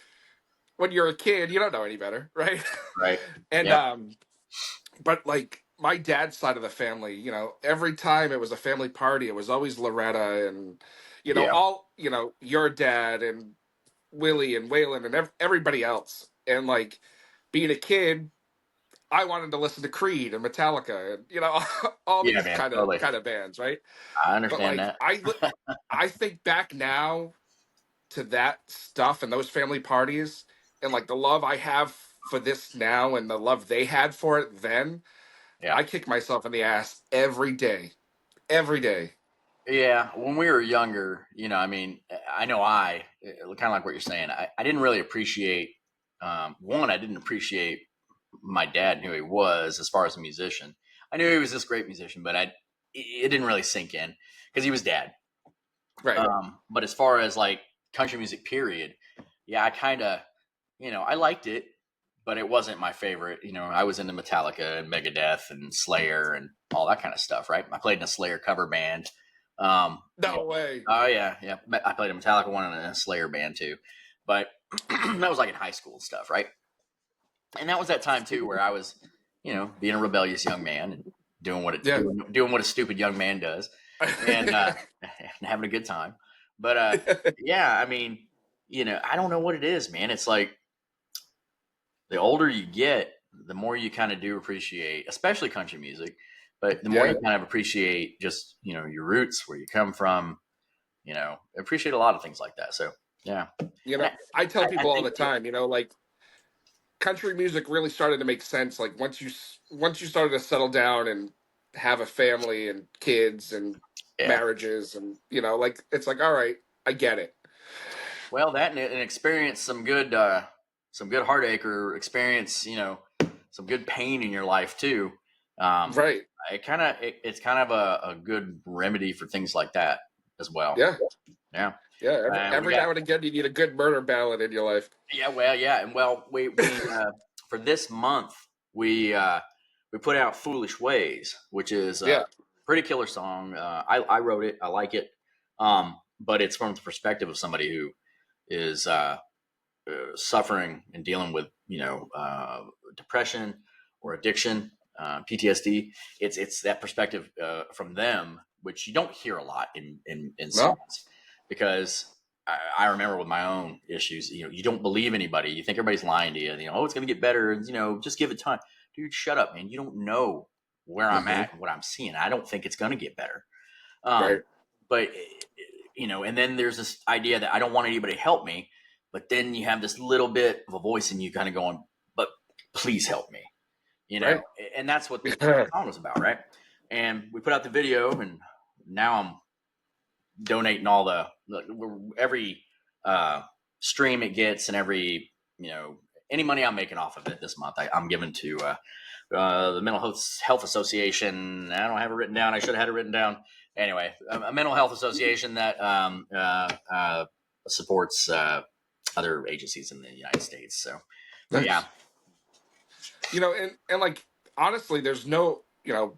when you're a kid, you don't know any better, right? Right. And Yeah. but like my dad's side of the family, you know, every time it was a family party, it was always Loretta and you know Yeah. all you know your dad and Willie and Waylon and everybody else. And like being a kid, I wanted to listen to Creed and Metallica and you know all Yeah, these man. kind Totally. of bands, right? I But understand like that. I think back now to that stuff and those family parties and like the love I have for this now and the love they had for it then, Yeah. I kick myself in the ass every day. Every day. Yeah. When we were younger, you know, I mean, I know kind of like what you're saying, I didn't really appreciate, one, I didn't appreciate my dad and who he was as far as a musician. I knew he was this great musician, but it didn't really sink in because he was dad. Right. But as far as like country music, period, yeah, I kind of, you know, I liked it, but it wasn't my favorite. You know, I was into Metallica and Megadeth and Slayer and all that kind of stuff, right? I played in a Slayer cover band. No way. Oh yeah, yeah. I played a Metallica one and a Slayer band too, but that was like in high school and stuff, right? And that was that time too where I was, you know, being a rebellious young man and doing Yeah. doing what a stupid young man does, and having a good time. But yeah, I mean, you know, I don't know what it is, man. It's like the older you get, the more you kind of do appreciate, especially country music, but the more Yeah. you kind of appreciate just, you know, your roots, where you come from, you know, appreciate a lot of things like that. So, yeah. You know, I tell I people all the think, time, you know, like country music really started to make sense like once you started to settle down and have a family and kids and yeah. marriages and you know like it's like all right, I get it. Well, that and experience some good heartache or experience, you know, some good pain in your life too. Um, Right. it's kind of a good remedy for things like that as well. Yeah. Yeah. Yeah. We Every got, now and again you need a good murder ballad in your life. yeah, well, yeah, and well, we for this month we put out "Foolish Ways," which is a Yeah. pretty killer song. I wrote it. I like it, but it's from the perspective of somebody who is suffering and dealing with, you know, depression or addiction, PTSD. It's that perspective from them, which you don't hear a lot in songs, because I remember with my own issues, you know, you don't believe anybody. You think everybody's lying to you. You know, oh, it's going to get better. And, you know, just give it time. Dude, shut up, man. You don't know where I'm at and what I'm seeing. I don't think it's going to get better. Right. But, you know, and then there's this idea that I don't want anybody to help me. But then you have this little bit of a voice in you kind of going, but please help me. You know, Right. and that's what the song was about, right? And we put out the video, and now I'm donating all every stream it gets and every, you know, any money I'm making off of it this month, I'm giving to the Mental Health Association. I don't have it written down. I should have had it written down. Anyway, a mental health association that supports other agencies in the United States. So, Nice. yeah. You know, and like honestly, there's no, you know,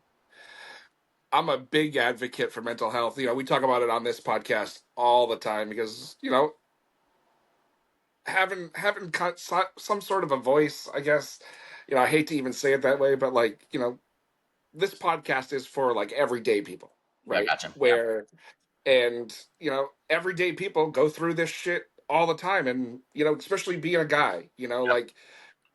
I'm a big advocate for mental health. You know, we talk about it on this podcast all the time because, you know, having some sort of a voice, I guess, you know, I hate to even say it that way, but like, you know, this podcast is for like everyday people, right? Yeah, gotcha. Where, and, you know, everyday people go through this shit all the time. And, you know, especially being a guy, you know, like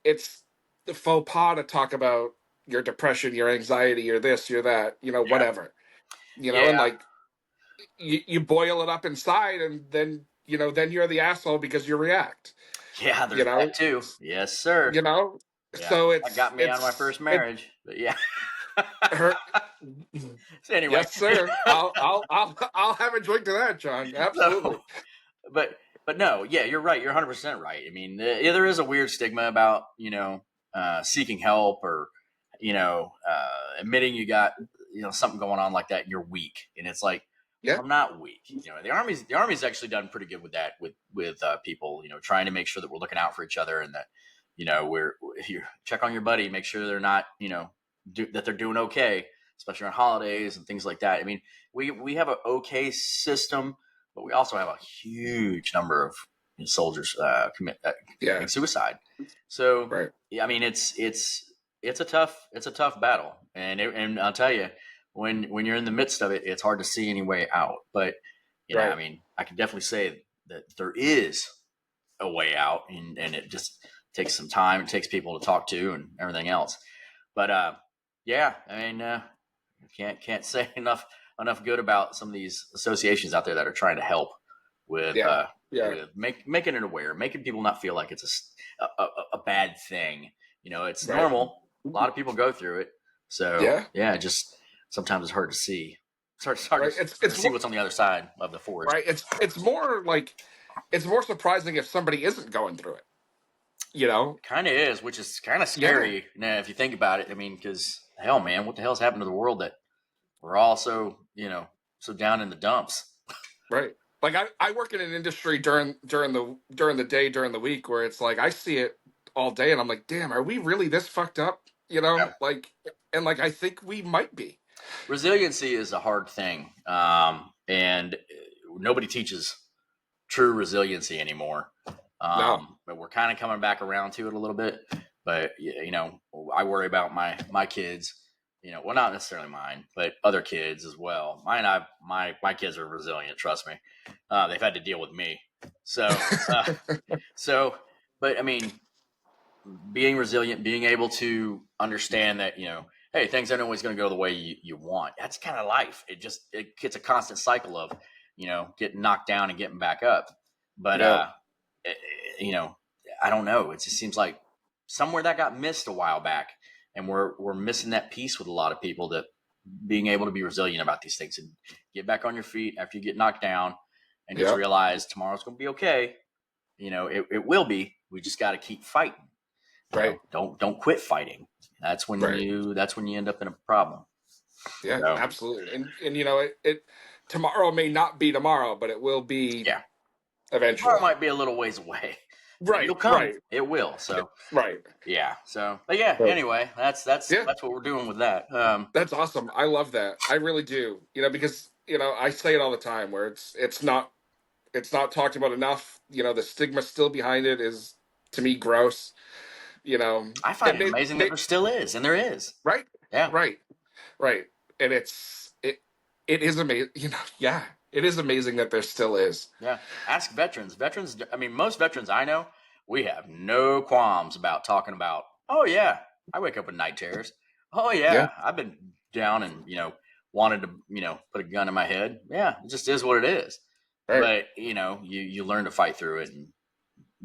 it's the faux pas to talk about your depression, your anxiety, your this, your that, you know, whatever, you know, and like you boil it up inside and then, you know, then you're the asshole because you react. Yeah, there's you know? that too. Yes, sir. You know, Yeah. so That got me out of my first marriage. But yeah. So anyway. Yes, sir. I'll have a drink to that, John. Absolutely. So, but But no, yeah, you're right. You're 100% right. I mean, there is a weird stigma about, seeking help or, admitting you got, something going on like that and you're weak. And it's like, Yeah. I'm not weak. The Army's actually done pretty good with that, with people, trying to make sure that we're looking out for each other and that, you check on your buddy, make sure they're not, that they're doing okay, especially on holidays and things like that. I mean, we have an okay system, but we also have a huge number of soldiers committing suicide. So, Right. yeah, I mean, it's a tough battle, and I'll tell you, when you're in the midst of it, it's hard to see any way out. But Right. I mean, I can definitely say that there is a way out, and it just takes some time. It takes people to talk to and everything else. But yeah, I mean, can't say enough good about some of these associations out there that are trying to help with with making it aware, making people not feel like it's a bad thing. It's normal. A lot of people go through it. So just sometimes it's hard to see. It's hard to see what's on the other side of the forest. Right. It's more surprising if somebody isn't going through it. Kind of is, which is kind of scary if you think about it. I mean, because hell, man, what the hell's happened to the world that we're all so down in the dumps? Right. Like I work in an industry during the day, during the week, where it's like I see it all day and I'm like, damn, are we really this fucked up? Yeah. Like I think we might be. Resiliency is a hard thing. And nobody teaches true resiliency anymore. No. But we're kind of coming back around to it a little bit. But I worry about my kids. Well, not necessarily mine, but other kids as well. My kids are resilient. Trust me. They've had to deal with me. So, but I mean, being resilient, being able to understand that, hey, things aren't always going to go the way you want. That's kind of life. It gets a constant cycle of, getting knocked down and getting back up. But, I don't know. It just seems like somewhere that got missed a while back. And we're missing that piece with a lot of people, that being able to be resilient about these things and get back on your feet after you get knocked down and just realize tomorrow's going to be okay. It will be. We just got to keep fighting. Right. Don't quit fighting. That's when you end up in a problem. Yeah, absolutely. And it tomorrow may not be tomorrow, but it will be eventually. Tomorrow might be a little ways away. Right. It'll come. Right. It will. So right. Yeah. So but anyway, that's what we're doing with that. That's awesome. I love that. I really do. Because I say it all the time where it's not talked about enough. The stigma still behind it is, to me, gross. I find it amazing that there still is, and there is. Right. Yeah. Right. And it is amazing. It is amazing that there still is. Yeah. Ask veterans. I mean, most veterans I know, we have no qualms about talking about, oh yeah, I wake up with night terrors. Oh yeah, I've been down and, wanted to, put a gun in my head. Yeah. It just is what it is. Right. But, you learn to fight through it and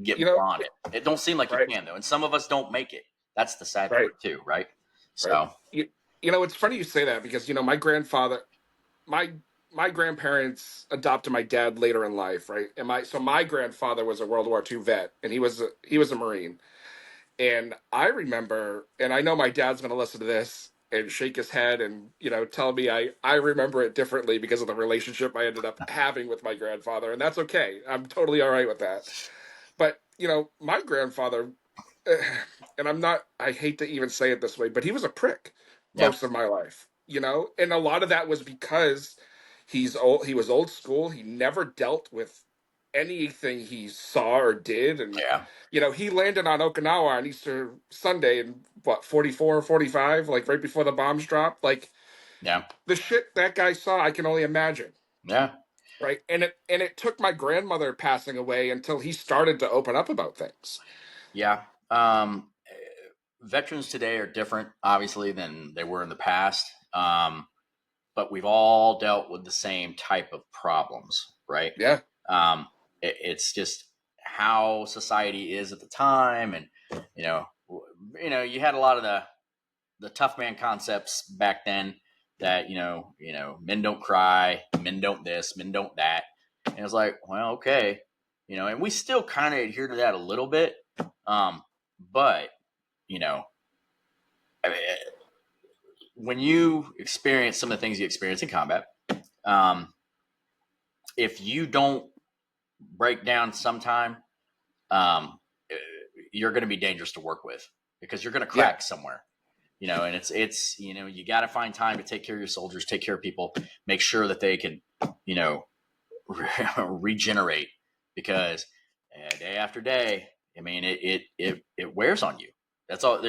get beyond it. It don't seem like you can, though. And some of us don't make it. That's the sad part too. Right. So, it's funny you say that, because, my grandfather, my grandparents adopted my dad later in life, right? And my grandfather was a World War II vet, and he was a Marine. And I remember, and I know my dad's going to listen to this and shake his head and, tell me I remember it differently because of the relationship I ended up having with my grandfather. And that's okay. I'm totally all right with that. But, my grandfather, and I hate to even say it this way, but he was a prick most of my life, and a lot of that was because he was old school. He never dealt with anything he saw or did. And, he landed on Okinawa on Easter Sunday in 44, 45, like right before the bombs dropped. Like, the shit that guy saw, I can only imagine. Yeah. Right. And it took my grandmother passing away until he started to open up about things. Yeah. Veterans today are different, obviously, than they were in the past. But we've all dealt with the same type of problems, right? Yeah. It's just how society is at the time. And, you had a lot of the tough man concepts back then that, men don't cry, men don't this, men don't that. And it's like, well, okay, and we still kind of adhere to that a little bit. But, I mean, when you experience some of the things you experience in combat, if you don't break down sometime, you're going to be dangerous to work with because you're going to crack somewhere, and it's, you got to find time to take care of your soldiers, take care of people, make sure that they can, regenerate, because day after day, I mean, it wears on you. That's all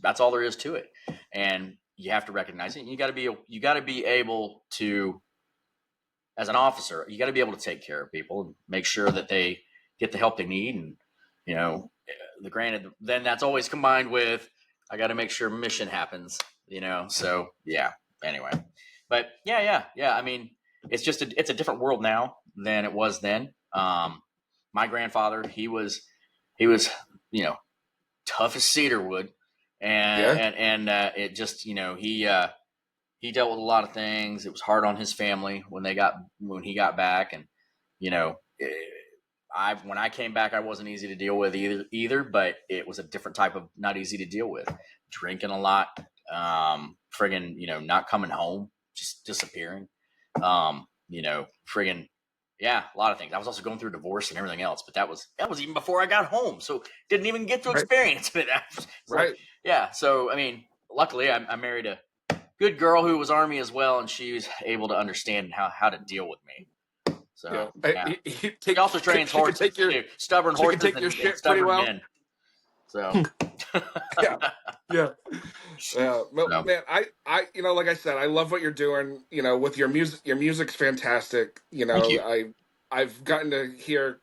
that's all there is to it. And you have to recognize it. You got to be able to, as an officer, you got to be able to take care of people and make sure that they get the help they need. And, then that's always combined with, I got to make sure mission happens, so yeah, anyway, but yeah. I mean, it's just it's a different world now than it was then. My grandfather, he was, tough as cedar wood, and it just, he dealt with a lot of things. It was hard on his family when he got back, and when I came back, I wasn't easy to deal with either, but it was a different type of not easy to deal with. Drinking a lot, not coming home, just disappearing, yeah, a lot of things. I was also going through divorce and everything else, but that was even before I got home, so didn't even get to experience it. Right. Yeah. So I mean, luckily, I married a good girl who was Army as well, and she was able to understand how to deal with me. So she also trains horses, stubborn horses, take your shit stubborn pretty well. men. So yeah. Well, man, I like I said, I love what you're doing. With your music. Your music's fantastic. Thank you. I've gotten to hear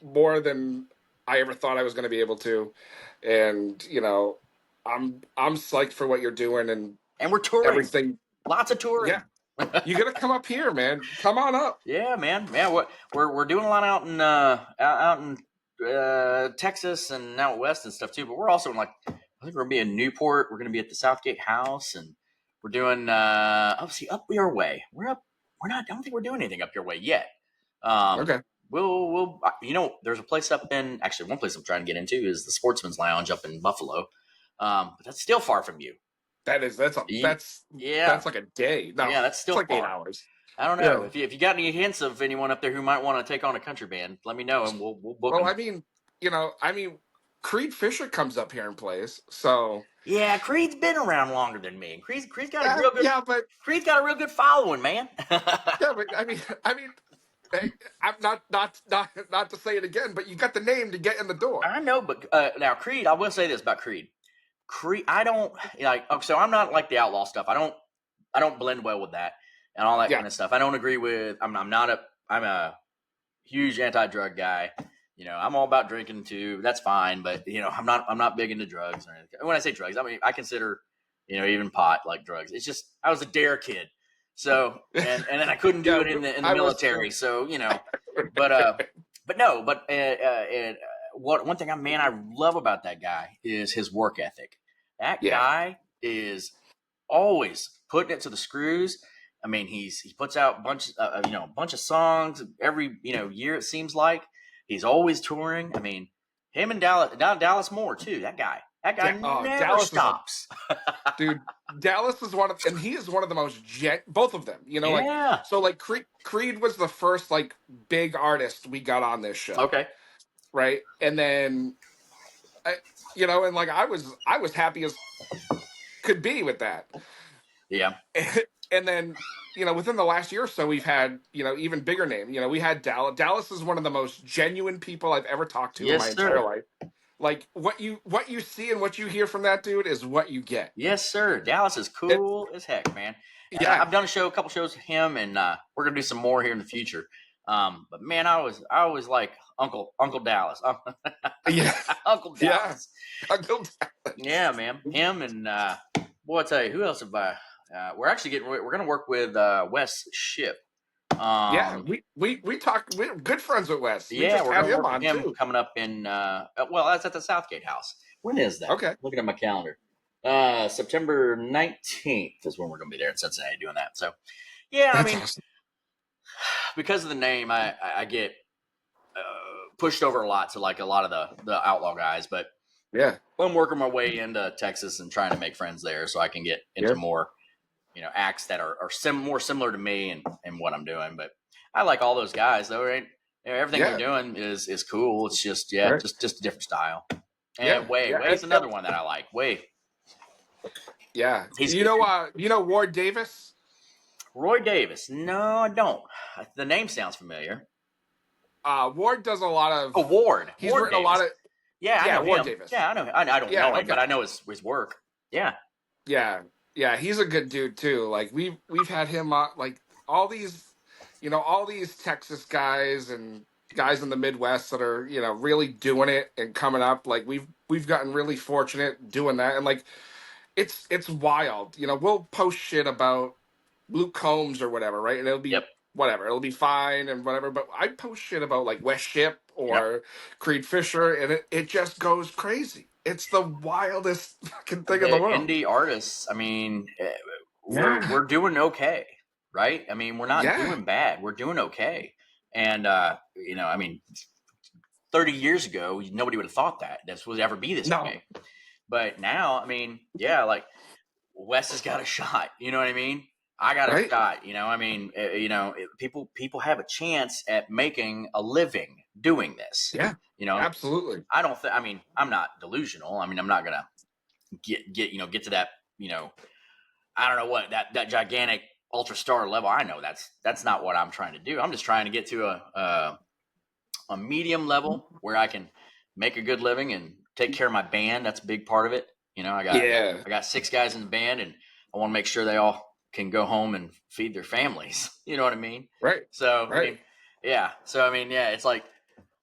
more than I ever thought I was going to be able to, and I'm psyched for what you're doing, and we're touring everything. Lots of touring. Yeah. You gotta come up here, man. Come on up. Yeah, man. Yeah, we're doing a lot out in Texas and out west and stuff too. But we're also I think we're gonna be in Newport. We're gonna be at the Southgate House, and we're doing obviously up your way. We're up. We're not. I don't think we're doing anything up your way yet. Okay. We'll there's a place one place I'm trying to get into is the Sportsman's Lounge up in Buffalo. But that's still far from you. That's like a day. No, yeah, that's still it's like far. 8 hours. I don't know if you got any hints of anyone up there who might want to take on a country band. Let me know, and we'll book. Well, them. I mean, Creed Fisher comes up here and plays. So yeah, Creed's been around longer than me. And Creed's got a real good. Yeah, but Creed's got a real good following, man. yeah, but I mean, hey, I'm not to say it again, but you got the name to get in the door. I know, but now Creed, I will say this about Creed. I don't so I'm not like the outlaw stuff. I don't blend well with that and all that kind of stuff. I don't agree with. I'm a huge anti-drug guy. I'm all about drinking too. That's fine, but I'm not big into drugs or anything. When I say drugs, I mean I consider even pot like drugs. It's just I was a dare kid, so and then I couldn't do it in the military. So one thing I love about that guy is his work ethic. That guy is always putting it to the screws. I mean, he puts out a bunch of songs every year. It seems like he's always touring. I mean, him and Dallas Moore too. That guy never Dallas stops. Dude, Dallas is and he is one of the most both of them. So like Creed was the first like big artist we got on this show. Okay, right, and then. And like I was happy as could be with that. Yeah. And then, within the last year or so, we've had, even bigger name. We had Dallas. Dallas is one of the most genuine people I've ever talked to in my entire life. Like what you see and what you hear from that dude is what you get. Yes, sir. Dallas is cool as heck, man. And I've done a couple shows with him, and we're gonna do some more here in the future. But man, I always like Uncle Dallas. Yeah. Uncle Dallas. Yeah. Uncle Dallas. Yeah, man. Him and boy, I tell you, who else have I? We're going to work with Wes Ship. We talked. We're good friends with Wes. Yeah, we're going to work with him too. coming up in. That's at the Southgate House. When is that? Okay. Looking at my calendar. September 19th is when we're going to be there in Cincinnati doing that. So, yeah, I mean, awesome. Because of the name, I get pushed over a lot to like a lot of the outlaw guys, but Yeah. I'm working my way into Texas and trying to make friends there so I can get into more, acts that are more similar to me and what I'm doing. But I like all those guys though, right? Everything they're doing is cool. It's just just a different style. And Way's another one that I like. Way. Yeah. He's you know Ward Davis? Roy Davis. No, I don't. The name sounds familiar. Ward does a lot of Ward. He's Ward written Davis. a lot of I know Ward him. Davis. Yeah, I know. I don't know him, but I know his work. Yeah. Yeah, he's a good dude too. Like we've had him on like all these Texas guys and guys in the Midwest that are, really doing it and coming up. Like we've gotten really fortunate doing that, and like it's wild. We'll post shit about Luke Combs or whatever, right? And it'll be whatever, it'll be fine and whatever. But I post shit about like West Ship or Creed Fisher, and it just goes crazy. It's the wildest fucking thing in the world. Indie artists, I mean, we're doing okay, right? I mean, we're not doing bad. We're doing okay. And, I mean, 30 years ago, nobody would have thought that this would ever be this way. But now, I mean, like Wes has got a shot. You know what I mean? I got a shot. I mean, people have a chance at making a living doing this. Yeah. Absolutely. I don't I mean, I'm not delusional. I mean, I'm not going to get to that, I don't know what that gigantic ultra star level. I know that's not what I'm trying to do. I'm just trying to get to a medium level where I can make a good living and take care of my band. That's a big part of it. I got 6 guys in the band, and I want to make sure they all can go home and feed their families. You know what I mean? Right. So, I mean, it's like,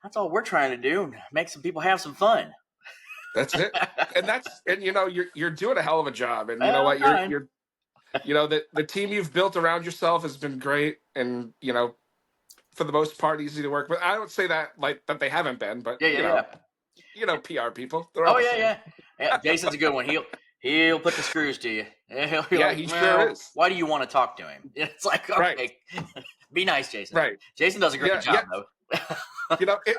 that's all we're trying to do. Make some people have some fun. That's it. And you're doing a hell of a job. And you know what? You're the team you've built around yourself has been great. And, for the most part, easy to work with. I don't say that like that they haven't been, but PR people. Yeah. Jason's a good one. He'll put the screws to you. He sure is. Why do you want to talk to him? It's like, okay, be nice, Jason. Right. Jason does a great job, though.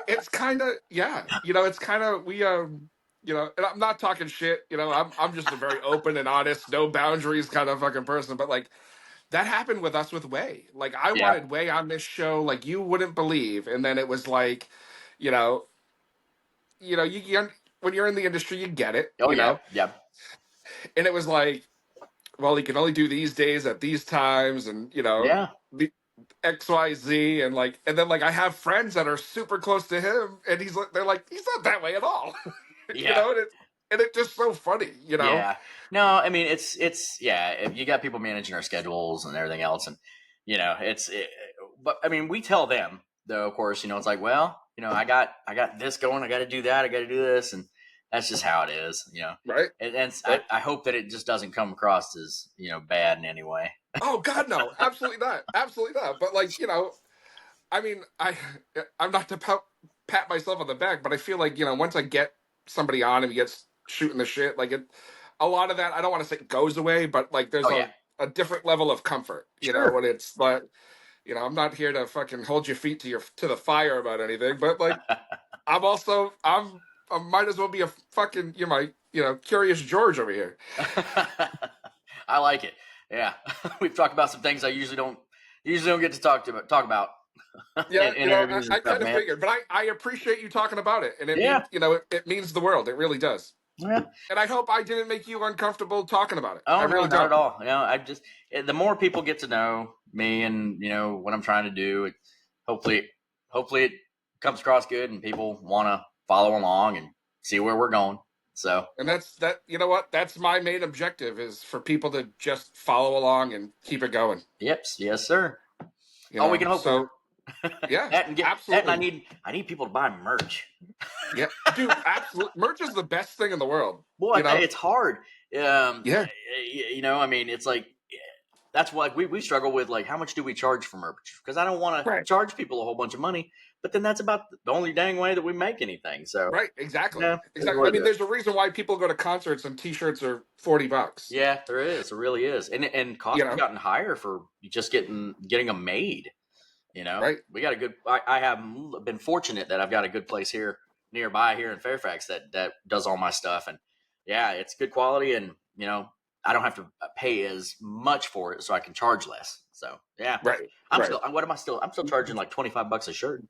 It's kind of, it's kind of, and I'm not talking shit, I'm just a very open and honest, no boundaries kind of fucking person. But like that happened with us with Way. Like I wanted Way on this show, like you wouldn't believe. And then it was like, you when you're in the industry, you get it. Yeah. And it was like, well, he can only do these days at these times, and the XYZ, and then like I have friends that are super close to him, and they're like, he's not that way at all. And it's just so funny, Yeah. No, I mean it's you got people managing our schedules and everything else, and but I mean we tell them though, of course, it's like, well, I got this going, I got to do that, I got to do this, and that's just how it is, Right. And I hope that it just doesn't come across as bad in any way. Oh God, no, absolutely not, absolutely not. But like I mean, I'm not to pat myself on the back, but I feel like once I get somebody on and he gets shooting the shit, like a lot of that, I don't want to say goes away, but like there's a different level of comfort, when it's like, I'm not here to fucking hold your feet to the fire about anything, but like I might as well be a fucking Curious George over here. I like it. Yeah, we've talked about some things I usually don't get to talk about. Yeah, I kind of figured, but I appreciate you talking about it, and it means, it means the world. It really does. Yeah. And I hope I didn't make you uncomfortable talking about it. Oh, I really no, not at all. I just the more people get to know me and what I'm trying to do, hopefully it comes across good and people want to follow along and see where we're going. So, and that's my main objective, is for people to just follow along and keep it going. Yep. Yes, sir. We can hope so. Yeah, absolutely. And I need people to buy merch. Yeah, dude, absolutely. Merch is the best thing in the world. Boy, it's hard. I mean, it's like that's why we struggle with like how much do we charge for merch? Because I don't want to charge people a whole bunch of money, but then that's about the only dang way that we make anything. So exactly. Exactly. I mean, there's a reason why people go to concerts and T-shirts are $40. Yeah, there is. There really is, and costs have gotten higher for just getting them made. You know, Right. we got a good. I have been fortunate that I've got a good place here nearby here in Fairfax that does all my stuff, and yeah, it's good quality, and you know, I don't have to pay as much for it, so I can charge less. So yeah, Right. I'm Right. still. What am I still? I'm still charging like $25 a shirt.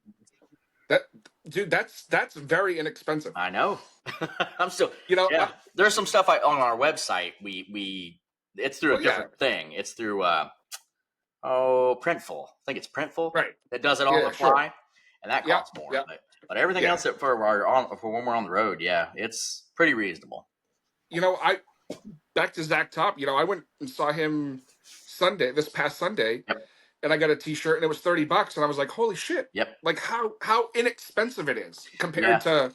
That dude, that's very inexpensive. I know. I'm still. You know. Yeah, there's some stuff on our website. We it's through Well, a yeah. different thing. It's through Printful. I think it's Printful. Right. That does it all Yeah. on the fly, Sure. and that Yeah. costs more. Yeah. But everything Yeah. else that for when we're on the road, yeah, it's pretty reasonable. You know, back to Zach Top. You know, I went and saw him this past Sunday, Yep. and I got a T-shirt, and it was $30, and I was like, holy shit! Yep. Like how inexpensive it is compared Yeah. to.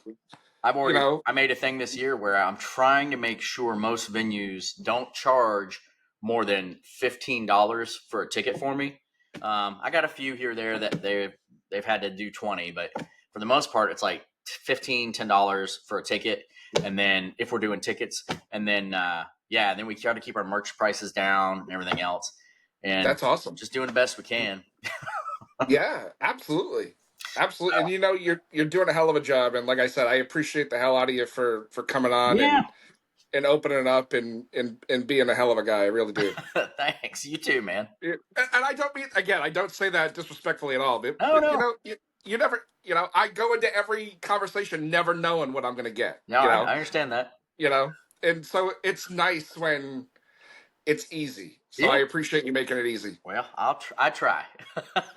I made a thing this year where I'm trying to make sure most venues don't charge more than $15 for a ticket for me. I got a few here or there that they've had to do 20, but for the most part, it's like $10 for a ticket. And then if we're doing tickets, and then then we try to keep our merch prices down and everything else. And That's awesome. Just doing the best we can. Yeah, absolutely. Absolutely. And you know, you're doing a hell of a job. And like I said, I appreciate the hell out of you for coming on and opening it up and being a hell of a guy. I really do. Thanks. You too, man. And I don't mean, again, I don't say that disrespectfully at all. But, No. you know, you never, you know, I go into every conversation never knowing what I'm going to get. No, you know? I understand that. You know, and so it's nice when it's easy. So I appreciate you making it easy. Well, I try.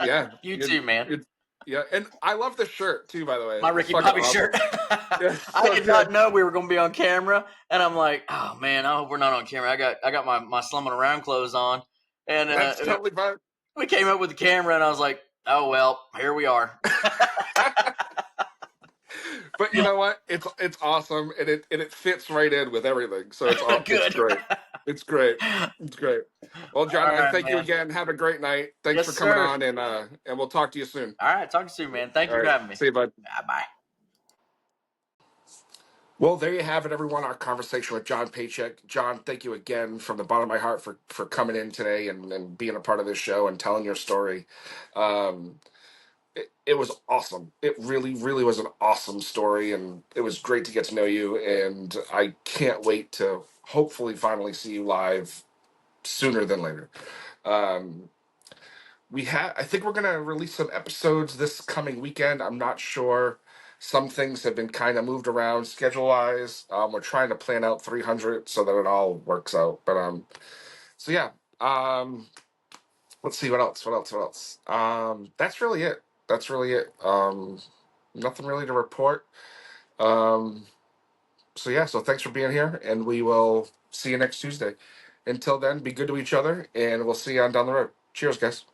Yeah. You too, man. Yeah, and I love the shirt too, by the way. My Ricky Bobby shirt. Yeah, I did not know we were going to be on camera, and I'm like, oh man, I hope we're not on camera. I got my slumming around clothes on, and That's totally fine. We came up with the camera, and I was like, oh well, here we are. But you know what? It's awesome, and it fits right in with everything. So it's all Good. It's great. It's great. It's great. Well, John, All right, thank you man. again. Have a great night. Thanks Yes, for coming sir. on, and we'll talk to you soon. All right, talk to you soon, man. Thank you All for right. having me. See you, bud. Bye. Well, there you have it, everyone. Our conversation with John Paycheck. John, thank you again from the bottom of my heart for coming in today and being a part of this show and telling your story. It was awesome. It really, really was an awesome story, and it was great to get to know you. And I can't wait to hopefully finally see you live sooner than later. Um, I think we're gonna release some episodes this coming weekend. I'm not sure. Some things have been kind of moved around schedule wise. We're trying to plan out 300 so that it all works out. But so yeah. Let's see what else. What else? What else? That's really it. That's really it. Nothing really to report. Um, so yeah. So thanks for being here, and we will see you next Tuesday. Until then, be good to each other, and we'll see you on down the road. Cheers, guys.